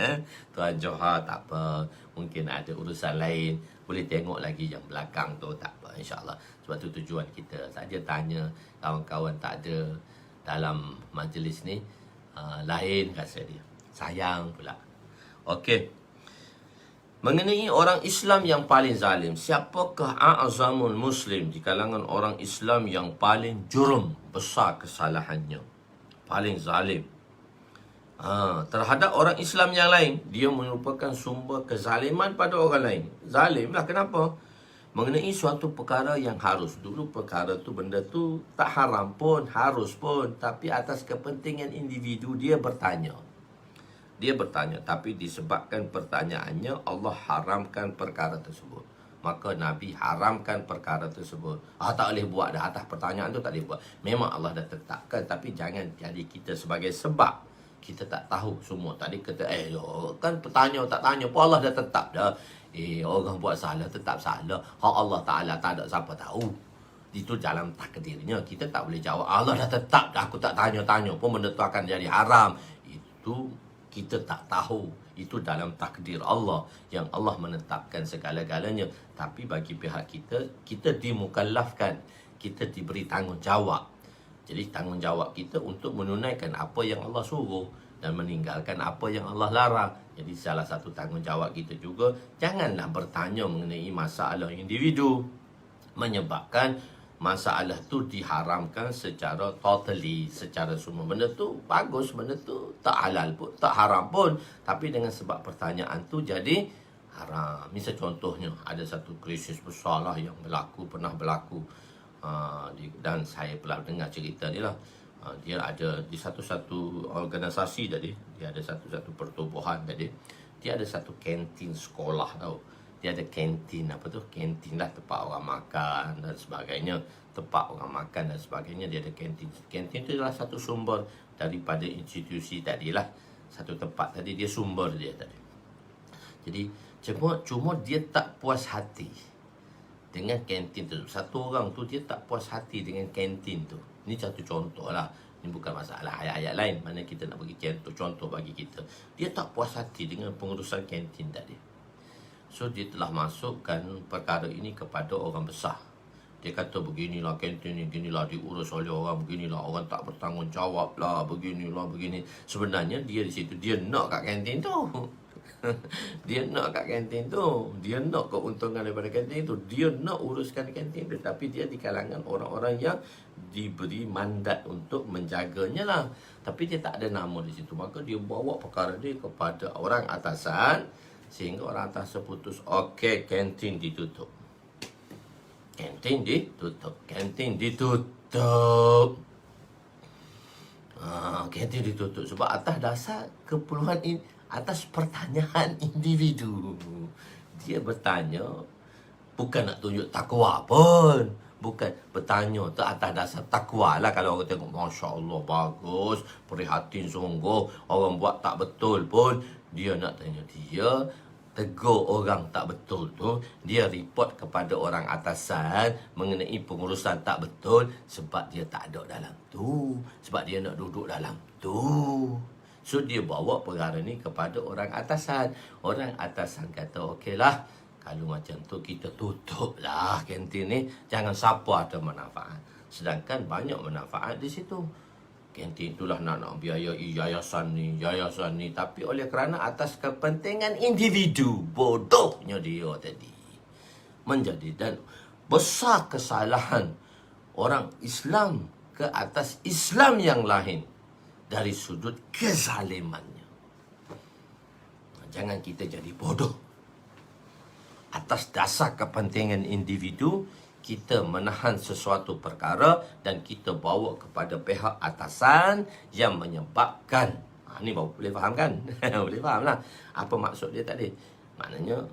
Tuan Johar, tak apa. Mungkin ada urusan lain. Boleh tengok lagi yang belakang tu, tak apa, insyaAllah. Sebab tu tujuan kita. Saja tanya kawan-kawan tak ada dalam majlis ni. Lain rasa dia. Sayang pula. Okey. Mengenai orang Islam yang paling zalim, siapakah a'zamul muslim di kalangan orang Islam yang paling jurum besar kesalahannya, paling zalim terhadap orang Islam yang lain? Dia merupakan sumber kezaliman pada orang lain. Zalim lah, kenapa? Mengenai suatu perkara yang harus. Dulu perkara tu, benda tu tak haram pun, harus pun, tapi atas kepentingan individu dia bertanya. Tapi disebabkan pertanyaannya, Allah haramkan perkara tersebut. Maka Nabi haramkan perkara tersebut. Tak boleh buat dah. Atas pertanyaan tu tak boleh buat. Memang Allah dah tetapkan, tapi jangan jadi kita sebagai sebab. Kita tak tahu semua. Tadi kata, kan bertanya tak tanya pun Allah dah tetap dah. Orang buat salah tetap salah. Allah Ta'ala tak ada siapa tahu. Itu dalam takdirnya. Kita tak boleh jawab, Allah dah tetap dah, aku tak tanya-tanya pun benda tu akan jadi haram. Itu kita tak tahu. Itu dalam takdir Allah, yang Allah menetapkan segala-galanya. Tapi bagi pihak kita, kita dimukallafkan, kita diberi tanggungjawab. Jadi tanggungjawab kita untuk menunaikan apa yang Allah suruh dan meninggalkan apa yang Allah larang. Jadi salah satu tanggungjawab kita juga, janganlah bertanya mengenai masalah individu, menyebabkan masalah tu diharamkan secara totally, secara semua. Benda tu bagus, benda tu tak halal pun, tak haram pun, tapi dengan sebab pertanyaan tu jadi haram. Misal contohnya, ada satu krisis besar lah yang pernah berlaku, dan saya pernah dengar cerita ni lah. Dia ada di satu-satu organisasi tadi, dia ada satu-satu pertubuhan tadi, dia ada satu kantin sekolah tau. Dia ada kantin, kantin lah, tempat orang makan dan sebagainya. Tempat orang makan dan sebagainya, dia ada kantin. Kantin tu adalah satu sumber daripada institusi tadi lah. Satu tempat tadi, dia sumber dia tadi. Jadi cuma dia tak puas hati dengan kantin tu. Satu orang tu dia tak puas hati dengan kantin tu. Ini satu contoh lah. Ini bukan masalah ayat-ayat lain, mana kita nak bagi contoh bagi kita. Dia tak puas hati dengan pengurusan kantin tadi. So dia telah masukkan perkara ini kepada orang besar. Dia kata beginilah kantin ni, beginilah diurus oleh orang, beginilah orang tak bertanggungjawab lah, beginilah begini. Sebenarnya dia di situ, dia nak kat kantin tu. Dia nak kat kantin tu. Dia nak keuntungan daripada kantin tu. Dia nak uruskan kantin tu. Tapi dia di kalangan orang-orang yang diberi mandat untuk menjaganya lah. Tapi dia tak ada nama di situ. Maka dia bawa perkara dia kepada orang atasan, sehingga orang atas seputus, okey, kantin ditutup. Kantin ditutup. Kantin ditutup. Kantin ditutup. Sebab atas dasar keperluan ini, atas pertanyaan individu. Dia bertanya, bukan nak tunjuk takwa pun. Bukan bertanya tu atas dasar takwa lah. Kalau orang tengok, Masya Allah, bagus, prihatin sungguh, orang buat tak betul pun, dia nak tanya, dia tegur orang tak betul tu, dia report kepada orang atasan mengenai pengurusan tak betul, sebab dia tak ada dalam tu, sebab dia nak duduk dalam tu. So dia bawa perkara ni kepada orang atasan. Orang atasan kata, okeylah, kalau macam tu kita tutup lah kantin ni, jangan siapa ada manfaat. Sedangkan banyak manfaat di situ. Kantin itulah nak biayai yayasan ni. Tapi oleh kerana atas kepentingan individu, bodohnya dia tadi, menjadi dan besar kesalahan orang Islam ke atas Islam yang lain dari sudut kezalimannya. Jangan kita jadi bodoh. Atas dasar kepentingan individu, kita menahan sesuatu perkara dan kita bawa kepada pihak atasan yang menyebabkan Ni baru boleh faham kan? Boleh faham lah apa maksud dia tadi. Maknanya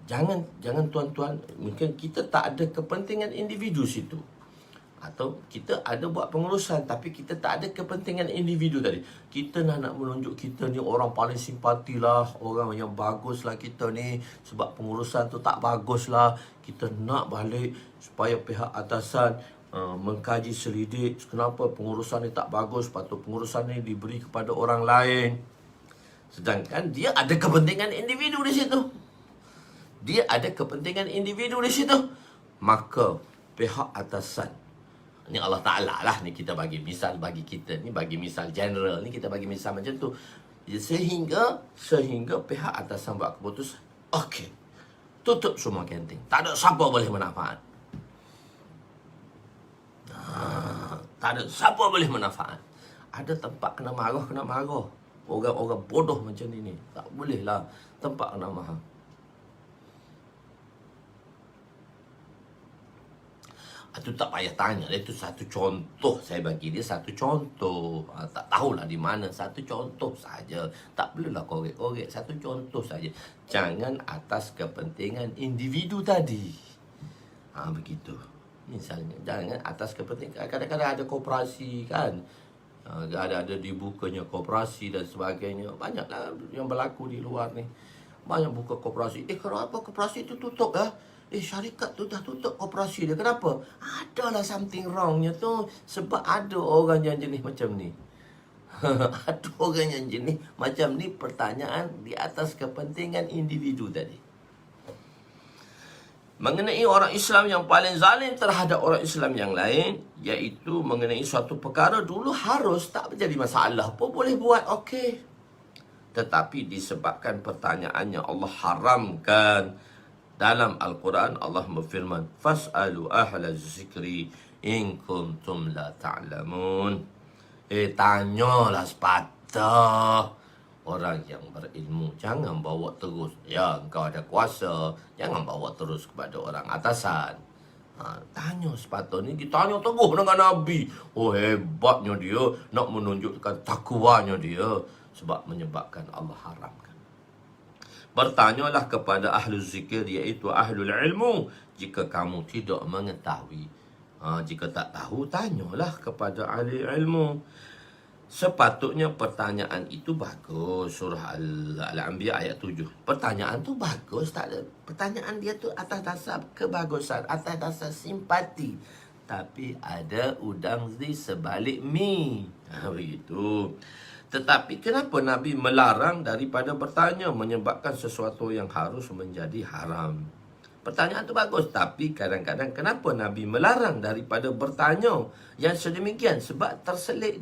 jangan tuan-tuan, mungkin kita tak ada kepentingan individu situ, atau kita ada buat pengurusan tapi kita tak ada kepentingan individu tadi. Kita nak menunjuk kita ni orang paling simpati lah, orang yang bagus lah kita ni, sebab pengurusan tu tak bagus lah. Kita nak balik supaya pihak atasan mengkaji selidik kenapa pengurusan ni tak bagus, patut pengurusan ni diberi kepada orang lain. Sedangkan dia ada kepentingan individu di situ. Dia ada kepentingan individu di situ. Maka pihak atasan, ni Allah Ta'ala lah, ni kita bagi misal bagi kita, ni bagi misal general, ni kita bagi misal macam tu. Sehingga pihak atasan buat keputusan, okey, tutup semua kantin, tak ada siapa boleh manfaat. Tak ada siapa boleh manfaat. Ada tempat kena marah. Orang-orang bodoh macam ni tak boleh lah tempat kena marah. Itu tak payah tanya. Itu satu contoh saya bagi dia, satu contoh. Tak tahulah di mana, satu contoh saja. Tak perlulah korek-korek, satu contoh saja. Jangan atas kepentingan individu tadi. Begitu. Misalnya, jangan atas kepentingan. Kadang-kadang ada koperasi kan. Ada dibukanya koperasi dan sebagainya. Banyaklah yang berlaku di luar ni. Banyak buka koperasi. Kenapa koperasi itu tutup lah? Syarikat tu dah tutup koperasi dia. Kenapa? Adalah something wrongnya tu. Sebab ada orang yang jenis macam ni. Ada orang yang jenis macam ni. Pertanyaan di atas kepentingan individu tadi. Mengenai orang Islam yang paling zalim terhadap orang Islam yang lain, iaitu mengenai suatu perkara dulu harus tak menjadi masalah pun boleh buat, okey. Tetapi disebabkan pertanyaannya Allah haramkan. Dalam Al-Quran Allah berfirman, "Fas'alu ahla zikri in kuntum la ta'lamun." Tanyalah sepatah orang yang berilmu. Jangan bawa terus. Ya, engkau ada kuasa, jangan bawa terus kepada orang atasan. Tanya sepatah ni. Ditanya teguh dengan Nabi. Hebatnya dia nak menunjukkan takwanya dia. Sebab menyebabkan Allah haramkan. Bertanyalah kepada ahlu zikir, iaitu ahlul ilmu, jika kamu tidak mengetahui. Jika tak tahu, tanyalah kepada ahli ilmu. Sepatutnya pertanyaan itu bagus. Surah Al-Anbiya ayat 7. Pertanyaan tu bagus. Tak ada. Pertanyaan dia tu atas dasar kebagusan, atas dasar simpati. Tapi ada udang di sebalik mi. Begitu. Tetapi kenapa Nabi melarang daripada bertanya, menyebabkan sesuatu yang harus menjadi haram? Pertanyaan itu bagus, tapi kadang-kadang kenapa Nabi melarang daripada bertanya yang sedemikian? Sebab terselit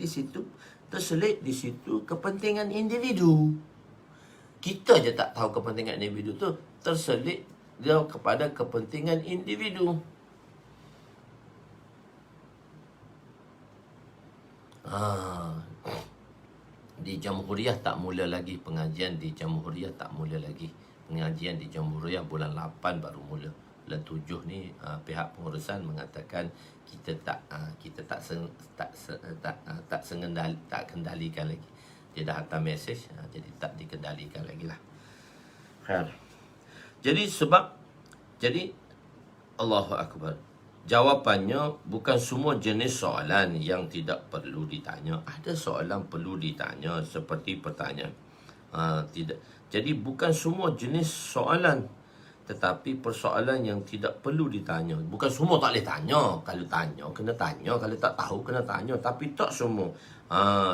di situ kepentingan individu. Kita je tak tahu kepentingan individu tu, terselit dia kepada kepentingan individu. Di Jamhuriyah tak mula lagi pengajian. Pengajian di Jamhuriyah bulan 8 baru mula. Bulan 7 ni pihak pengurusan mengatakan kita tak kendalikan lagi. Dia dah hantar mesej, jadi tak dikendalikan lagi lah. Jadi Allahu Akbar. Jawapannya, bukan semua jenis soalan yang tidak perlu ditanya. Ada soalan perlu ditanya, seperti pertanyaan. Tidak. Jadi bukan semua jenis soalan, tetapi persoalan yang tidak perlu ditanya. Bukan semua tak boleh tanya. Kalau tanya, kena tanya. Kalau tak tahu, kena tanya. Tapi tak semua.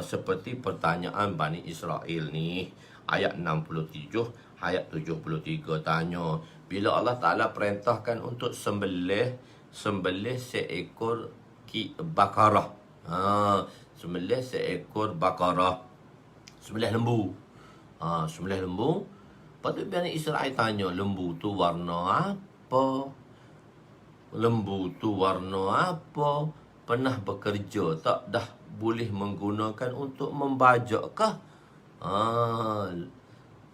Seperti pertanyaan Bani Israel ni. Ayat 67, ayat 73 tanya. Bila Allah Ta'ala perintahkan untuk sembelih seekor bakarah. Sembelih seekor bakarah. Sembelih lembu. Sembelih lembu. Lepas tu Bani Israel tanya, lembu tu warna apa? Lembu tu warna apa? Pernah bekerja tak? Dah boleh menggunakan untuk membajak kah?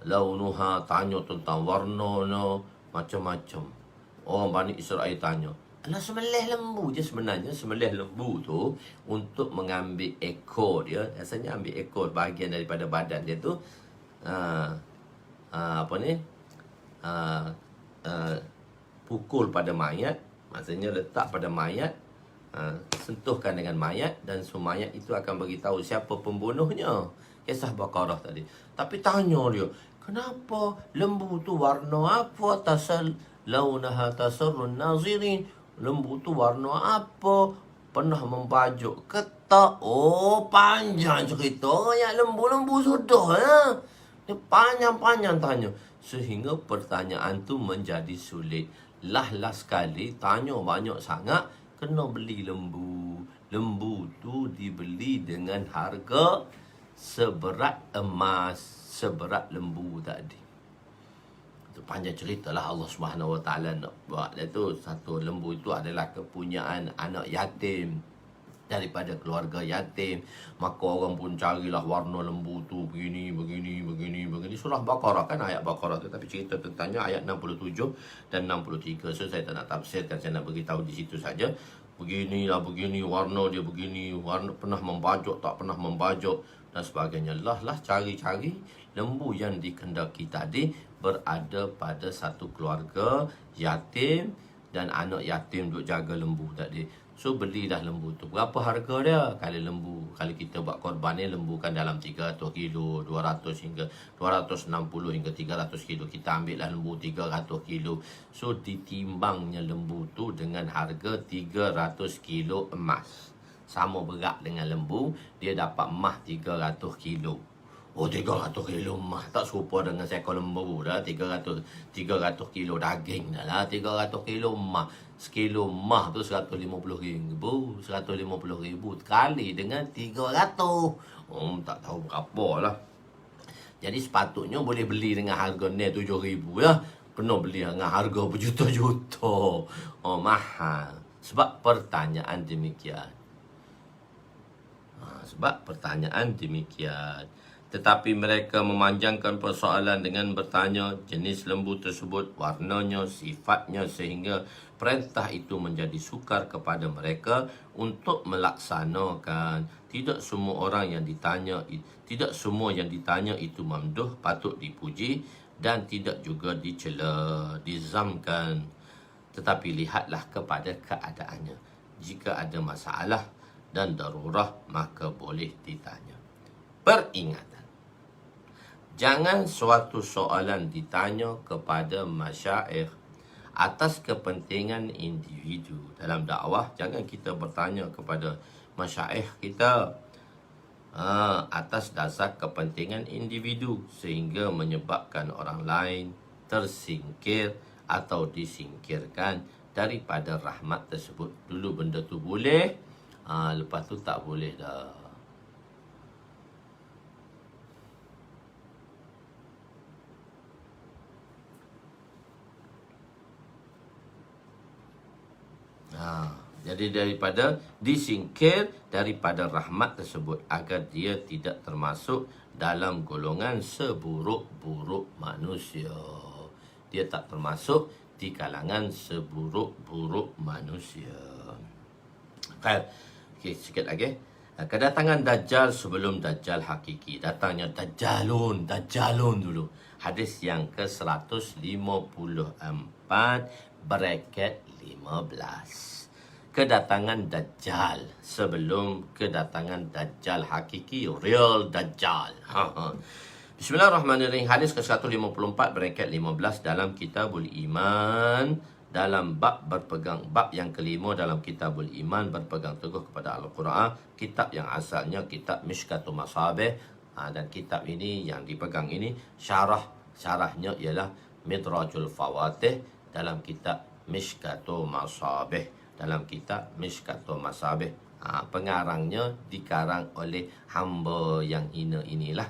Launuha, tanya tentang warnanya, macam-macam. Orang Bani Israel tanya. Kena sembelih lembu je sebenarnya. Sembelih lembu tu untuk mengambil ekor dia. Biasanya ambil ekor bahagian daripada badan dia tu. Apa ni? Pukul pada mayat. Maksudnya letak pada mayat. Sentuhkan dengan mayat. Dan mayat itu akan beritahu siapa pembunuhnya. Kisah Baqarah tadi. Tapi tanya dia, kenapa lembu tu warna apa? Tasal launaha tasarrun nazirin. Lembu tu warna apa? Pernah membajuk ke tak? Oh, panjang cerita. Ayat lembu-lembu sudah ya. Dia panjang-panjang tanya. Sehingga pertanyaan tu menjadi sulit. Lah sekali tanya banyak sangat, kena beli lembu. Lembu tu dibeli dengan harga seberat emas, seberat lembu tadi. Panjang cerita lah Allah Subhanahu Wa Taala nak buat. Itu satu lembu itu adalah kepunyaan anak yatim daripada keluarga yatim. Maka orang pun carilah warna lembu tu begini. Surah Baqarah kan, ayat Baqarah tu. Tapi cerita tentangnya ayat 67 dan 63. So saya tak nak tafsirkan, saya nak beritahu di situ saja. Begini, warna dia begini, warna pernah membajak, tak pernah membajak dan sebagainya. Lah cari-cari lembu yang dikendaki tadi berada pada satu keluarga yatim dan anak yatim duk jaga lembu tadi. So belilah lembu tu. Berapa harga dia? Kalau lembu, kalau kita buat korban ni, lembu kan dalam 300 kilo, 200 hingga 260 hingga 300 kilo. Kita ambil lah lembu 300 kilo. So ditimbangnya lembu tu dengan harga 300 kilo emas. Sama berat dengan lembu, dia dapat emas 300 kilo. Oh, 300 kilo emas. Tak serupa dengan seekor lembu dah. 300 kilo daging dah lah. 300 kilo emas. Sekilo emas tu 150,000. 150,000 kali dengan 300. Tak tahu berapa lah. Jadi sepatutnya boleh beli dengan harga ni 7,000 ya. Pernah beli dengan harga berjuta-juta. Mahal. Sebab pertanyaan demikian. Tetapi mereka memanjangkan persoalan dengan bertanya jenis lembu tersebut, warnanya, sifatnya, sehingga perintah itu menjadi sukar kepada mereka untuk melaksanakan. Tidak semua yang ditanya itu mamduh, patut dipuji, dan tidak juga dicela, dizamkan. Tetapi lihatlah kepada keadaannya. Jika ada masalah dan darurah, maka boleh ditanya. Peringatan. Jangan suatu soalan ditanya kepada masyaikh atas kepentingan individu. Dalam dakwah, jangan kita bertanya kepada masyaikh kita atas dasar kepentingan individu sehingga menyebabkan orang lain tersingkir atau disingkirkan daripada rahmat tersebut. Dulu benda tu boleh, lepas tu tak boleh dah. Jadi daripada disingkir daripada rahmat tersebut agar dia tidak termasuk dalam golongan seburuk-buruk manusia. Dia tak termasuk di kalangan seburuk-buruk manusia. Okey, sikit lagi. Kedatangan Dajjal sebelum Dajjal hakiki. Datangnya Dajjalun dulu. Hadis yang ke-154 bracket 15. Kedatangan Dajjal sebelum kedatangan Dajjal hakiki, real Dajjal. Bismillahirrahmanirrahim. Hadis ke-154 bracket 15 dalam Kitabul Iman, dalam bab yang kelima dalam Kitabul Iman, berpegang teguh kepada Al-Quran, kitab yang asalnya kitab Mishkatul Masabih, dan kitab ini yang dipegang ini syarahnya ialah Midrajul Fawatih dalam kitab Mishkatul Masabih. Pengarangnya dikarang oleh hamba yang hina inilah.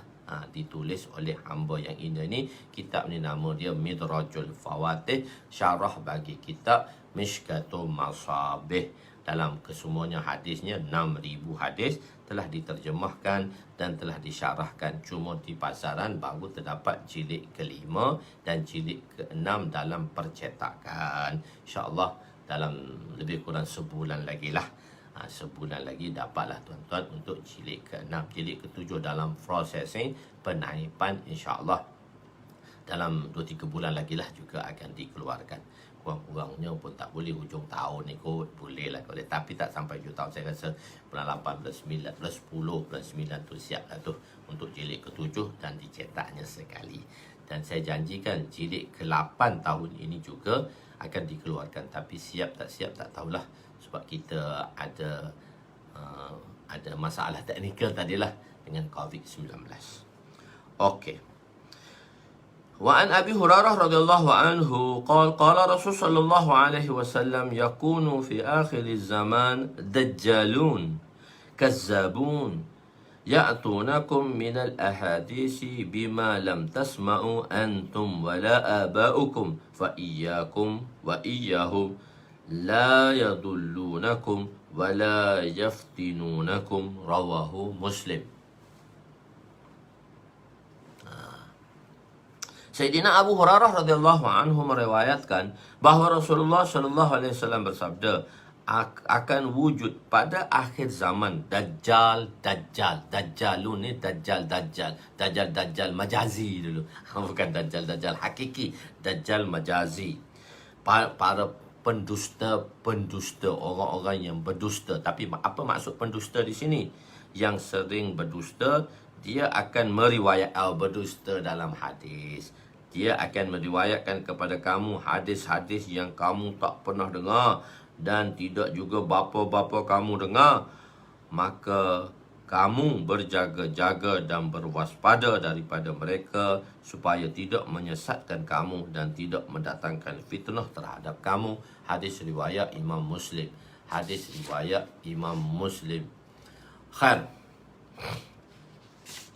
Ditulis oleh hamba yang hina ini. Kitab ni nama dia Midrajul Fawatih, syarah bagi kitab Mishkatul Masabih. Dalam kesemuanya hadisnya 6,000 hadis telah diterjemahkan dan telah disyarahkan. Cuma di pasaran baru terdapat jilid ke-5 dan jilid ke-6 dalam percetakan. InsyaAllah dalam lebih kurang sebulan lagi lah. Sebulan lagi dapatlah tuan-tuan untuk jilid ke-6, jilid ke-7 dalam processing penaipan, insya-Allah dalam 2-3 bulan lagi lah juga akan dikeluarkan. Kurang-kurangnya pun tak boleh hujung tahun ni kot, boleh lah boleh, tapi tak sampai hujung tahun. Saya rasa bulan 8, bulan 9, bulan 10, bulan 9 tu siap lah tu untuk jilid ke-7 dan dicetaknya sekali. Dan saya janjikan jilid ke-8 tahun ini juga akan dikeluarkan, tapi siap tak siap tak tahulah, sebab kita ada masalah teknikal tadilah dengan COVID-19. Okey. Wa an Abi Hurairah radhiyallahu anhu qala Rasul sallallahu alaihi wasallam yakunu fi akhir zaman dajjalun kazzabun ya'tunakum minal ahadisi bima lam tasma'u antum wala aba'ukum fa iyyakum wa iyyahum la yadullunakum wala yaftinunakum, rawahu Muslim. Sayyidina Abu Hurairah radhiyallahu anhu meriwayatkan bahawa Rasulullah sallallahu alaihi wasallam bersabda, akan wujud pada akhir zaman dajjalun ni dajjal majazi dulu. Bukan dajjal hakiki, dajjal majazi. Para pendusta, orang-orang yang berdusta. Tapi apa maksud pendusta di sini? Yang sering berdusta, dia akan berdusta dalam hadis. Dia akan meriwayatkan kepada kamu hadis-hadis yang kamu tak pernah dengar dan tidak juga bapa-bapa kamu dengar. Maka kamu berjaga-jaga dan berwaspada daripada mereka supaya tidak menyesatkan kamu dan tidak mendatangkan fitnah terhadap kamu. Hadis riwayat Imam Muslim. Hadis riwayat Imam Muslim. Khair.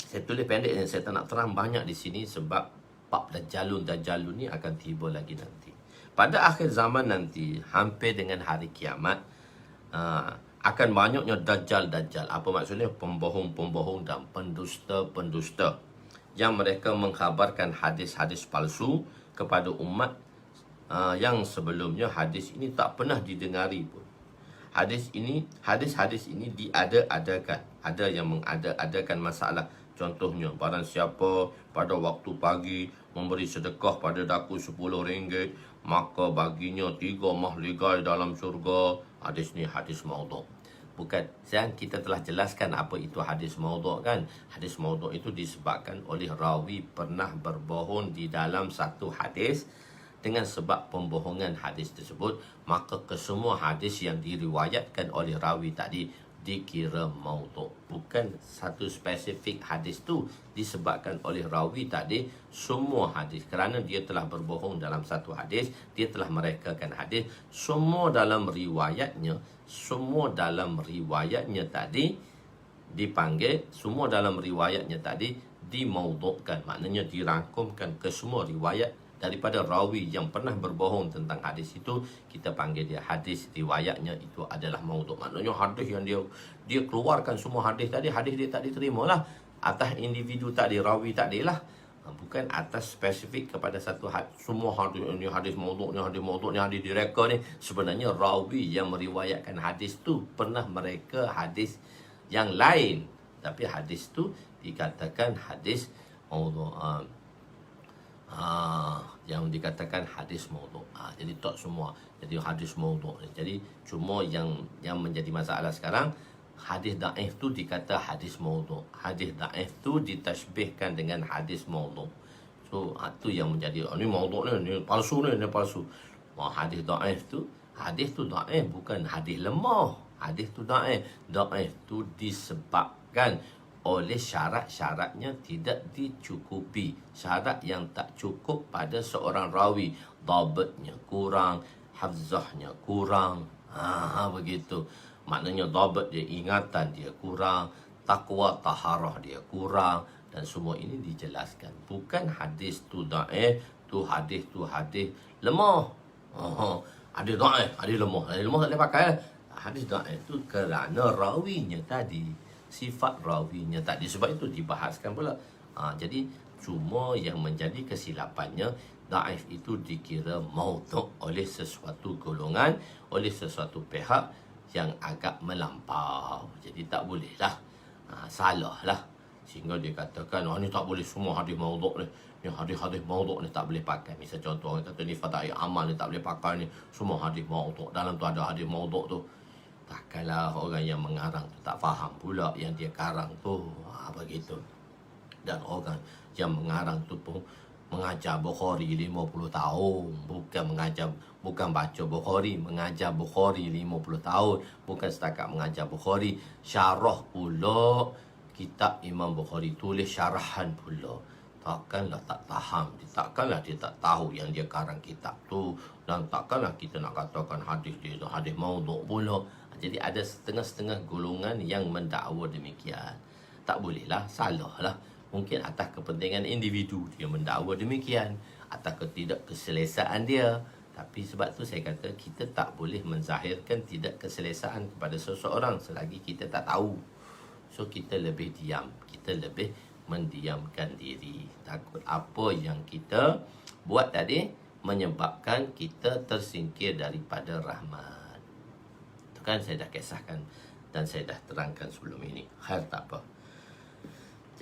Saya tulis pendek dan saya tak nak terang banyak di sini sebab bab dajjalun ni akan tiba lagi nanti. Pada akhir zaman nanti, hampir dengan hari kiamat, akan banyaknya dajjal. Apa maksudnya? Pembohong-pembohong dan pendusta-pendusta yang mereka mengkhabarkan hadis-hadis palsu kepada umat yang sebelumnya hadis ini tak pernah didengari pun. Hadis-hadis ini diada-adakan. Ada yang mengada-adakan masalah. Contohnya, barang siapa pada waktu pagi memberi sedekah pada daku RM10, maka baginya 3 mahligai dalam syurga. Hadis ni hadis maudhu'. Bukan, kita telah jelaskan apa itu hadis maudhu' kan. Hadis maudhu' itu disebabkan oleh rawi pernah berbohong di dalam satu hadis. Dengan sebab pembohongan hadis tersebut, maka kesemua hadis yang diriwayatkan oleh rawi tadi dikira maudhu'. Bukan satu spesifik hadis tu disebabkan oleh rawi tadi, semua hadis, kerana dia telah berbohong dalam satu hadis, dia telah merekakan hadis, semua dalam riwayatnya tadi dipanggil, semua dalam riwayatnya tadi dimaudhu'kan. Maknanya dirangkumkan ke semua riwayat daripada rawi yang pernah berbohong tentang hadis itu, kita panggil dia hadis riwayatnya itu adalah maudhu'. Maknanya hadis yang dia keluarkan semua hadis tadi, hadis dia tak diterima lah atas individu tadi, rawi tadi lah. Bukan atas spesifik kepada satu hadis. Semua hadis ni hadis maudhu', ni hadis direka ni. Sebenarnya rawi yang meriwayatkan hadis tu pernah mereka hadis yang lain, tapi hadis tu dikatakan hadis maudhu'. Yang dikatakan hadis maudhu'. Jadi tak semua jadi hadis maudhu'. Jadi cuma yang menjadi masalah sekarang, hadis dhaif tu dikata hadis maudhu'. Hadis dhaif tu ditashbihkan dengan hadis maudhu'. So tu yang menjadi ni maudhu' ni palsu ni palsu. Hadis dhaif tu dhaif, bukan hadis lemah. Hadis tu dhaif. Dhaif tu disebabkan oleh syarat-syaratnya tidak dicukupi. Syarat yang tak cukup pada seorang rawi. Dhabitnya kurang, hafzahnya kurang. Begitu. Maknanya dhabit dia, ingatan dia kurang, takwa taharah dia kurang, dan semua ini dijelaskan. Bukan hadis tu dhaif, tu hadis lemah. Hadis dhaif, hadis lemah tak boleh pakai. Hadis dhaif tu kerana rawinya tadi, sifat rawinya tadi. Sebab itu dibahaskan pula. Jadi cuma yang menjadi kesilapannya daif itu dikira maudhu' oleh sesuatu golongan, oleh sesuatu pihak yang agak melampau. Jadi tak bolehlah, salah lah. Sehingga dia katakan, ni tak boleh semua hadis maudhu' ni. Ni hadis-hadis maudhu' ni tak boleh pakai. Misal contoh orang kata ni fadail amal ni tak boleh pakai ni. Semua hadis maudhu'. Dalam tu ada hadis maudhu' tu. Takkanlah orang yang mengarang tu tak faham pula yang dia karang tu. Begitu. Dan orang yang mengarang tu pun mengajar Bukhari 50 tahun, bukan baca Bukhari, mengajar Bukhari 50 tahun, bukan setakat mengajar Bukhari, syarah pula kitab Imam Bukhari, tulis syarahan pula. Takkanlah tak faham, takkanlah dia tak tahu yang dia karang kitab tu, dan takkanlah kita nak katakan hadis dia tu hadis maudhu' pula. Jadi ada setengah-setengah golongan yang mendakwa demikian. Tak bolehlah, salah lah. Mungkin atas kepentingan individu dia mendakwa demikian, atas ketidak keselesaan dia. Tapi sebab tu saya kata kita tak boleh menzahirkan tidak keselesaan kepada seseorang selagi kita tak tahu. So kita lebih diam, kita lebih mendiamkan diri. Takut apa yang kita buat tadi menyebabkan kita tersingkir daripada rahmat. Itu kan saya dah kisahkan dan saya dah terangkan sebelum ini. Khair, tak apa.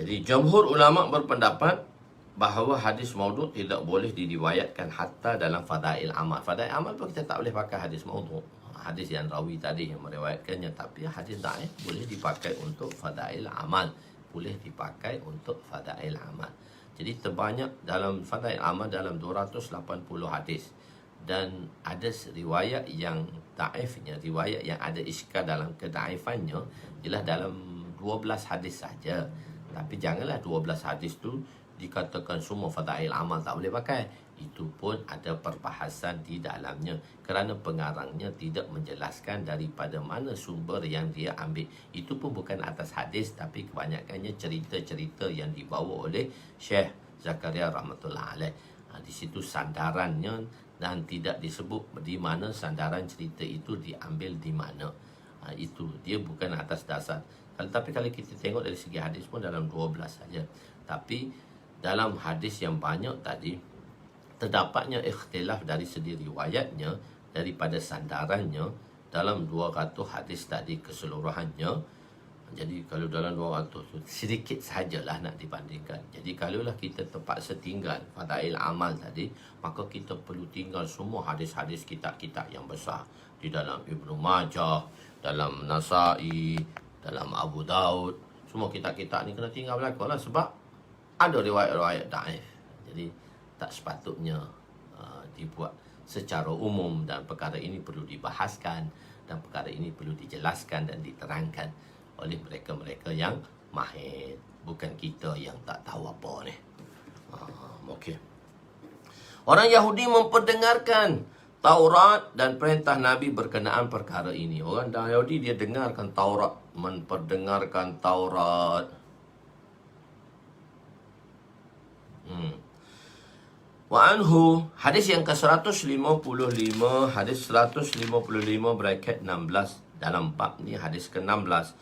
Jadi jamhur ulama berpendapat bahawa hadis maudhu' tidak boleh diriwayatkan hatta dalam fadail amal. Fadail amal pun kita tak boleh pakai hadis maudhu'. Hadis yang rawi tadi yang meriwayatkannya, tapi hadis dhaif boleh dipakai untuk fadail amal, boleh dipakai untuk fadail amal. Jadi terbanyak dalam fadail amal dalam 280 hadis, dan ada riwayat yang dhaifnya, riwayat yang ada iskal dalam kedaifannya ialah dalam 12 hadis saja. Tapi janganlah 12 hadis tu dikatakan semua fadail amal tak boleh pakai. Itu pun ada perbahasan di dalamnya, kerana pengarangnya tidak menjelaskan daripada mana sumber yang dia ambil. Itu pun bukan atas hadis, tapi kebanyakannya cerita-cerita yang dibawa oleh Syekh Zakaria rahmatullah alaih. Di situ sandarannya, dan tidak disebut di mana sandaran cerita itu diambil di mana. Itu dia bukan atas dasar. Tapi kalau kita tengok dari segi hadis pun dalam 12 saja. Tapi dalam hadis yang banyak tadi, terdapatnya ikhtilaf dari segi riwayatnya, daripada sandarannya dalam 200 hadis tadi keseluruhannya. Jadi kalau dalam 200 tu sedikit sajalah nak dibandingkan. Jadi kalaulah kita terpaksa tinggal fadail amal tadi, maka kita perlu tinggal semua hadis-hadis kitab-kitab yang besar. Di dalam Ibnu Majah, dalam Nasai, dalam Abu Daud, semua kitab-kitab ni kena tinggal belakang lah, sebab ada riwayat-riwayat dhaif. Jadi tak sepatutnya dibuat secara umum, dan perkara ini perlu dibahaskan, dan perkara ini perlu dijelaskan dan diterangkan oleh mereka-mereka yang mahir, bukan kita yang tak tahu apa ni. Okey. Orang Yahudi memperdengarkan Taurat dan perintah Nabi berkenaan perkara ini. Orang Yahudi dia dengarkan Taurat, memperdengarkan Taurat. Wa anhu, hadis yang ke-155, hadis 155 bracket 16 dalam bab ni, hadis ke-16.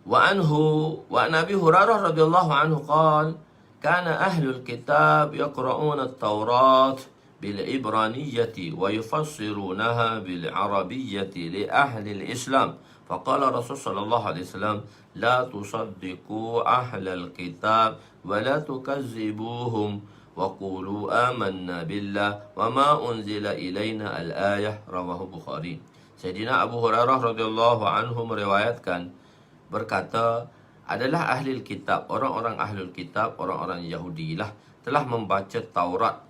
Wa anhu wa Nabi Hurairah radhiyallahu anhu qala kana ahlul kitab yaqra'una at-Taurat بالعبرانية ويفسرونها بالعربية لأهل الإسلام فقال رسول صلى الله عليه وسلم لا تصدقوا أهل الكتاب ولا تكذبوهم وقولوا آمنا بالله وما أنزل إلينا الآية رواه البخاري. Sayyidina Abu Hurairah radhiyallahu anhu meriwayatkan, berkata, adalah ahli kitab, orang-orang ahli kitab, orang-orang Yahudi lah, telah membaca Taurat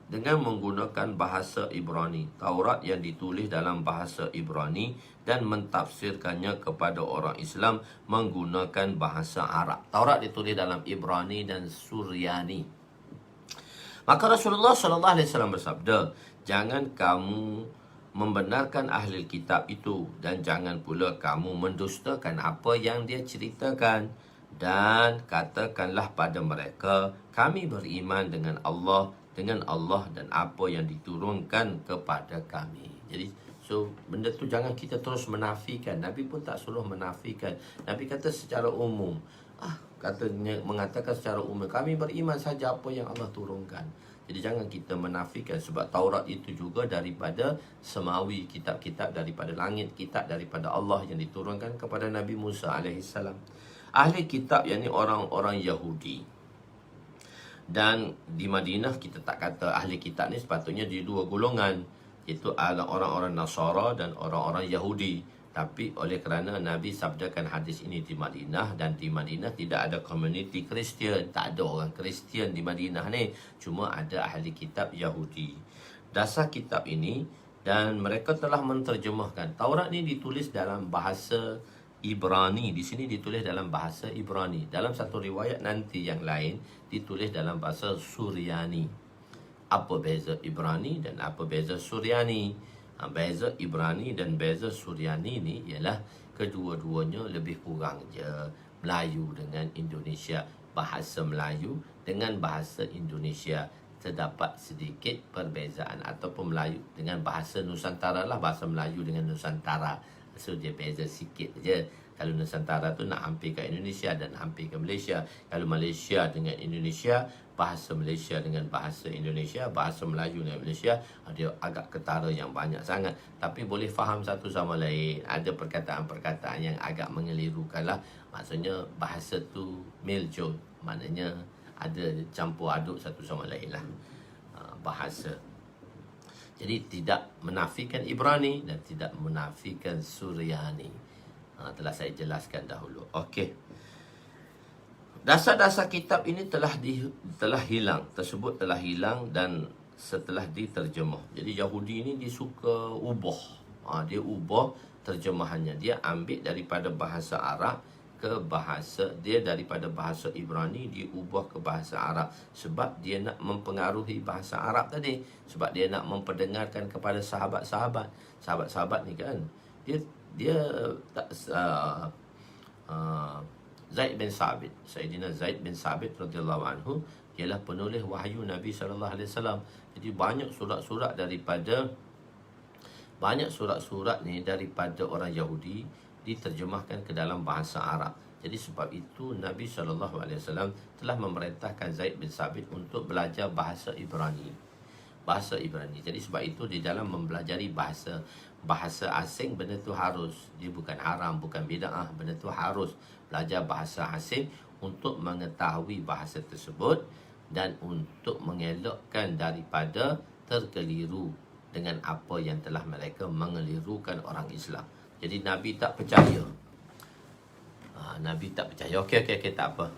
dengan menggunakan bahasa Ibrani. Taurat yang ditulis dalam bahasa Ibrani dan mentafsirkannya kepada orang Islam menggunakan bahasa Arab. Taurat ditulis dalam Ibrani dan Suryani. Maka Rasulullah SAW bersabda, jangan kamu membenarkan ahli kitab itu, dan jangan pula kamu mendustakan apa yang dia ceritakan, dan katakanlah pada mereka, kami beriman dengan Allah dan apa yang diturunkan kepada kami. Jadi benda tu jangan kita terus menafikan. Nabi pun tak suruh menafikan. Nabi kata secara umum, katanya mengatakan secara umum, kami beriman saja apa yang Allah turunkan. Jadi jangan kita menafikan, sebab Taurat itu juga daripada semawi, kitab-kitab daripada langit, kitab daripada Allah yang diturunkan kepada Nabi Musa alaihissalam. Ahli kitab yang ni orang-orang Yahudi. Dan di Madinah kita tak kata ahli kitab ni, sepatutnya di dua golongan, iaitu orang-orang Nasara dan orang-orang Yahudi. Tapi oleh kerana Nabi sabdakan hadis ini di Madinah, dan di Madinah tidak ada komuniti Kristian, tak ada orang Kristian di Madinah ni, cuma ada ahli kitab Yahudi. Dasar kitab ini, dan mereka telah menterjemahkan. Taurat ni ditulis dalam bahasa Ibrani. Di sini ditulis dalam bahasa Ibrani. Dalam satu riwayat nanti yang lain ditulis dalam bahasa Suryani. Apa beza Ibrani dan apa beza Suryani? Beza Ibrani dan beza Suryani ni ialah kedua-duanya lebih kurang je Melayu dengan Indonesia. Bahasa Melayu dengan bahasa Indonesia terdapat sedikit perbezaan, ataupun Melayu dengan bahasa Nusantara lah, bahasa Melayu dengan Nusantara. So dia beza sikit je. Kalau Nusantara tu nak hampir ke Indonesia dan hampir ke Malaysia. Kalau Malaysia dengan Indonesia, bahasa Malaysia dengan bahasa Indonesia, bahasa Melayu dengan Malaysia, dia agak ketara yang banyak sangat. Tapi boleh faham satu sama lain. Ada perkataan-perkataan yang agak mengelirukan lah. Maksudnya bahasa tu meljol, maknanya ada campur aduk satu sama lain lah bahasa. Jadi tidak menafikan Ibrani dan tidak menafikan Suryani. Telah saya jelaskan dahulu. Okey. Dasar-dasar kitab ini telah hilang, tersebut telah hilang dan setelah diterjemah. Jadi Yahudi ini dia suka ubah. Dia ubah terjemahannya. Dia ambil daripada bahasa Arab ke bahasa, dia daripada bahasa Ibrani dia ubah ke bahasa Arab, sebab dia nak mempengaruhi bahasa Arab tadi, sebab dia nak memperdengarkan kepada sahabat-sahabat. Sahabat-sahabat ni kan, dia tak Zaid bin Sabit, Sayyidina Zaid bin Sabit radhiyallahu anhu ialah penulis wahyu Nabi sallallahu alaihi wasallam. Jadi banyak surat-surat ni daripada orang Yahudi diterjemahkan ke dalam bahasa Arab. Jadi sebab itu Nabi sallallahu alaihi wasallam telah memerintahkan Zaid bin Sabit untuk belajar bahasa Ibrani. Jadi sebab itu di dalam mempelajari bahasa asing, benda tu harus, dia bukan haram, bukan bid'ah, benda tu harus belajar bahasa asing untuk mengetahui bahasa tersebut dan untuk mengelakkan daripada terkeliru dengan apa yang telah mereka mengelirukan orang Islam. Jadi Nabi tak percaya. Nabi tak percaya. Okey, tak apa.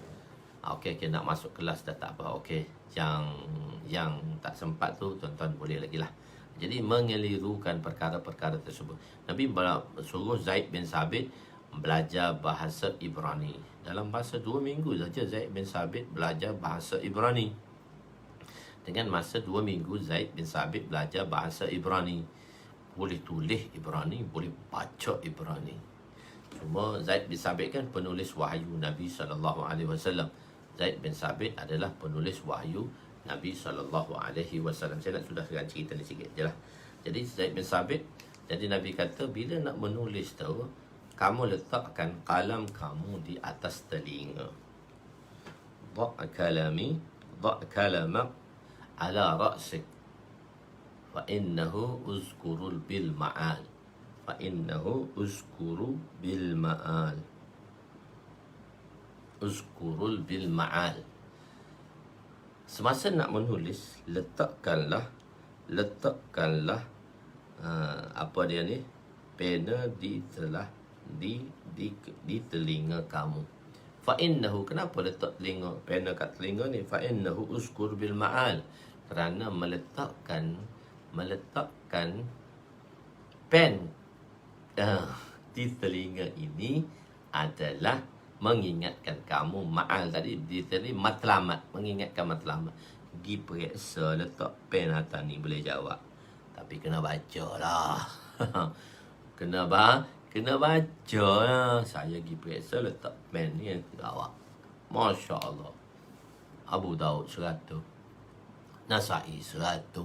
Okey, nak masuk kelas dah, tak apa. Okey, yang tak sempat tu tuan-tuan boleh lagi lah. Jadi mengelirukan perkara-perkara tersebut. Nabi suruh Zaid bin Sabit belajar bahasa Ibrani. Dalam masa 2 minggu saja Zaid bin Sabit belajar bahasa Ibrani. Dengan masa 2 minggu Zaid bin Sabit belajar bahasa Ibrani. Boleh tulis Ibrani, boleh baca Ibrani. Cuma Zaid bin Sabit kan penulis wahyu Nabi SAW. Zaid bin Sabit adalah penulis wahyu Nabi SAW. Saya nak sudahkan cerita ni sikit je lah. Jadi Zaid bin Sabit, jadi Nabi kata bila nak menulis tu, kamu letakkan kalam kamu di atas telinga. Dha' kalamak ala ra'sik fa innahu uzkurul bil ma'al. Uzkurul bil ma'al. Semasa nak menulis, letakkanlah apa dia ni, pena di telinga kamu. Fa innahu, kenapa letak pena kat telinga ni? Fa innahu uzkur bil ma'al, kerana meletakkan pen di telinga ini adalah mengingatkan kamu. Ma'al tadi diterima matlamat, mengingatkan matlamat. Pergi periksa letak pen atas ni, boleh jawab. Tapi kena baca lah. Kena baca lah. Saya pergi periksa letak pen ni yang jawab. Masya Allah. Abu Daud 100, Nasai 100,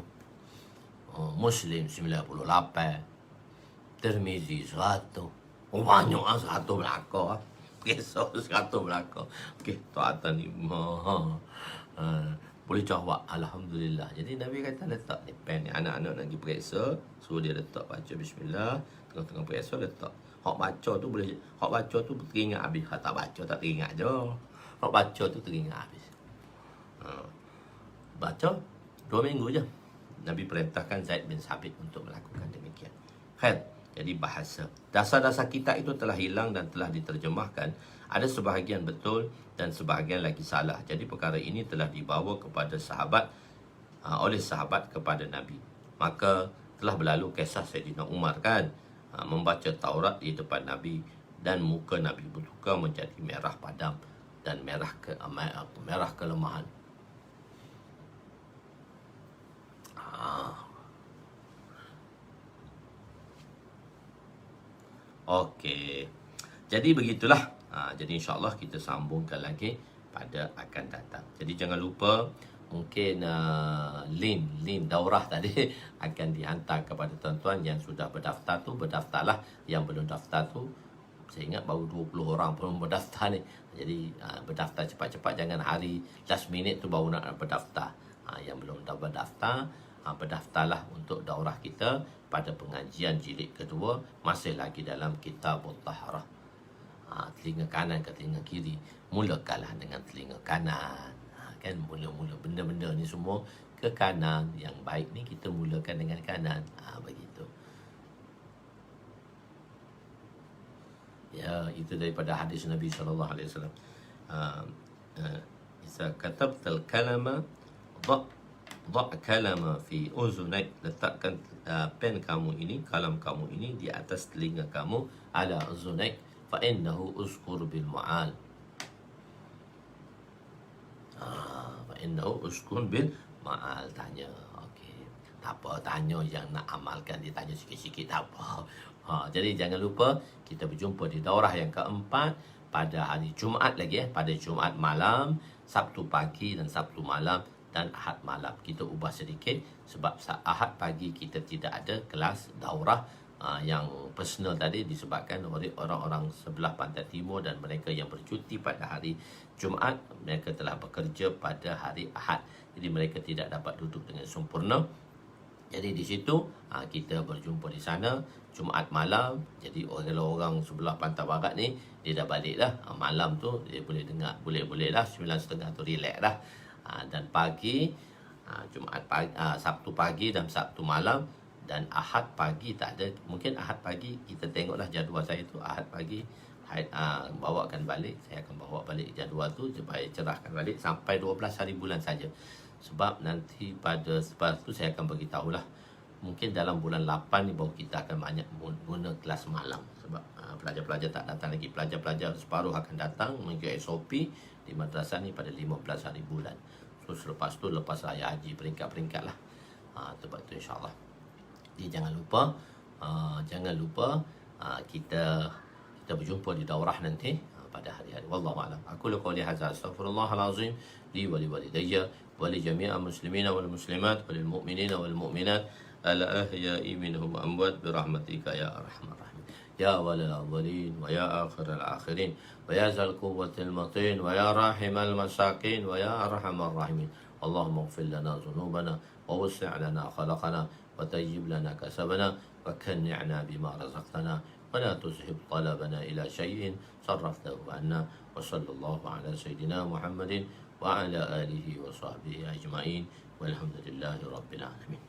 Muslim 98, Tirmizi 100. Banyak lah 100 belakang lah. Kisah 100 belakang. Okey, tu atas ni boleh jawab. Alhamdulillah. Jadi Nabi kata letak ni pen ni, anak-anak nak pergi periksa, suruh dia letak baca bismillah, tengah-tengah periksa letak. Hak baca tu boleh, hak baca tu teringat habis. Hak tak baca tak teringat je. Hak baca tu teringat habis. Baca 2 minggu je. Nabi perintahkan Zaid bin Sabit untuk melakukan demikian. Khair. Jadi bahasa. Dasar-dasar kitab itu telah hilang dan telah diterjemahkan. Ada sebahagian betul dan sebahagian lagi salah. Jadi perkara ini telah dibawa kepada sahabat, oleh sahabat kepada Nabi. Maka telah berlalu kisah Sayyidina Umar kan, membaca Taurat di depan Nabi dan muka Nabi bertukar menjadi merah padam dan merah kelemahan. Okey. Jadi begitulah. Jadi insya-Allah kita sambungkan lagi pada akan datang. Jadi jangan lupa, mungkin link daurah tadi akan dihantar kepada tuan-tuan yang sudah berdaftar tu, berdaftarlah. Yang belum daftar tu, saya ingat baru 20 orang belum berdaftar ni. Jadi berdaftar cepat-cepat, jangan hari last minute tu baru nak berdaftar. Yang belum dah berdaftar, berdaftarlah untuk daurah kita pada pengajian jilid kedua, masih lagi dalam Kitabut Taharah. Telinga kanan ke telinga kiri, mulakanlah dengan telinga kanan. Kan mula-mula benda-benda ni semua ke kanan, yang baik ni kita mulakan dengan kanan. Begitu. Ya, itu daripada hadis Nabi sallallahu alaihi wasallam. Isa katabtal kalama dha' kalama fi uzunaik, letakkan pen kamu ini, kalam kamu ini di atas telinga kamu, ala uzunaik fa innahu uskur bil ma'al. Fa innahu uskur bil ma'al. Tanya. Okey. Tak apa, tanya yang nak amalkan, dia tanya sikit-sikit tak apa. Jadi jangan lupa kita berjumpa di daurah yang keempat pada hari Jumaat lagi, pada Jumaat malam, Sabtu pagi dan Sabtu malam, dan Ahad malam. Kita ubah sedikit sebab Ahad pagi kita tidak ada kelas daurah yang personal tadi, disebabkan oleh orang-orang sebelah pantai timur dan mereka yang bercuti pada hari Jumaat, mereka telah bekerja pada hari Ahad. Jadi mereka tidak dapat duduk dengan sempurna. Jadi di situ kita berjumpa di sana Jumaat malam. Jadi kalau orang sebelah pantai barat ni, dia dah balik dah. Malam tu dia boleh dengar, boleh lah 9.30 tu relax dah. Dan pagi, Jumaat pagi, Sabtu pagi dan Sabtu malam, dan Ahad pagi tak ada. Mungkin Ahad pagi kita tengoklah jadual saya tu, Ahad pagi bawakan balik, saya akan bawa balik jadual tu supaya cerahkan balik sampai 12 hari bulan saja. Sebab nanti pada sebab tu saya akan bagi tahulah, mungkin dalam bulan 8 ni baru kita akan banyak guna kelas malam. Sebab pelajar-pelajar tak datang lagi, pelajar-pelajar separuh akan datang mengikut SOP di madrasah ni pada 15 hari bulan. So selepas tu, lepas raya haji, peringkat-peringkat lah. Sebab tu insyaAllah. Jadi jangan lupa kita berjumpa di daurah nanti pada hari-hari. Wallahu a'lam. Aku qouli hadza, astaghfirullahal azim li wa li walidayya wa li jami'il muslimina wal muslimat wal mu'minina wal mu'minat al ahya'i minhum wa amwat bi rahmatika ya arhamar rahimin. Ya walal awwalin wa ya akhiral akhirin wa ya zal quwwatil matin wa ya rahimal masakin wa ya arhamar rahimin. Allahumma ighfir lana dhunubana wa wasi' lana khalaqana wa tayyib lana kasabana wa kanni'na bima razaqtana wa la tuzhib talabana ila shay'in sarraftahu anna. Wa sallallahu ala sayyidina Muhammadin wa ala alihi wa sahbihi ajma'in walhamdulillahi rabbil alamin.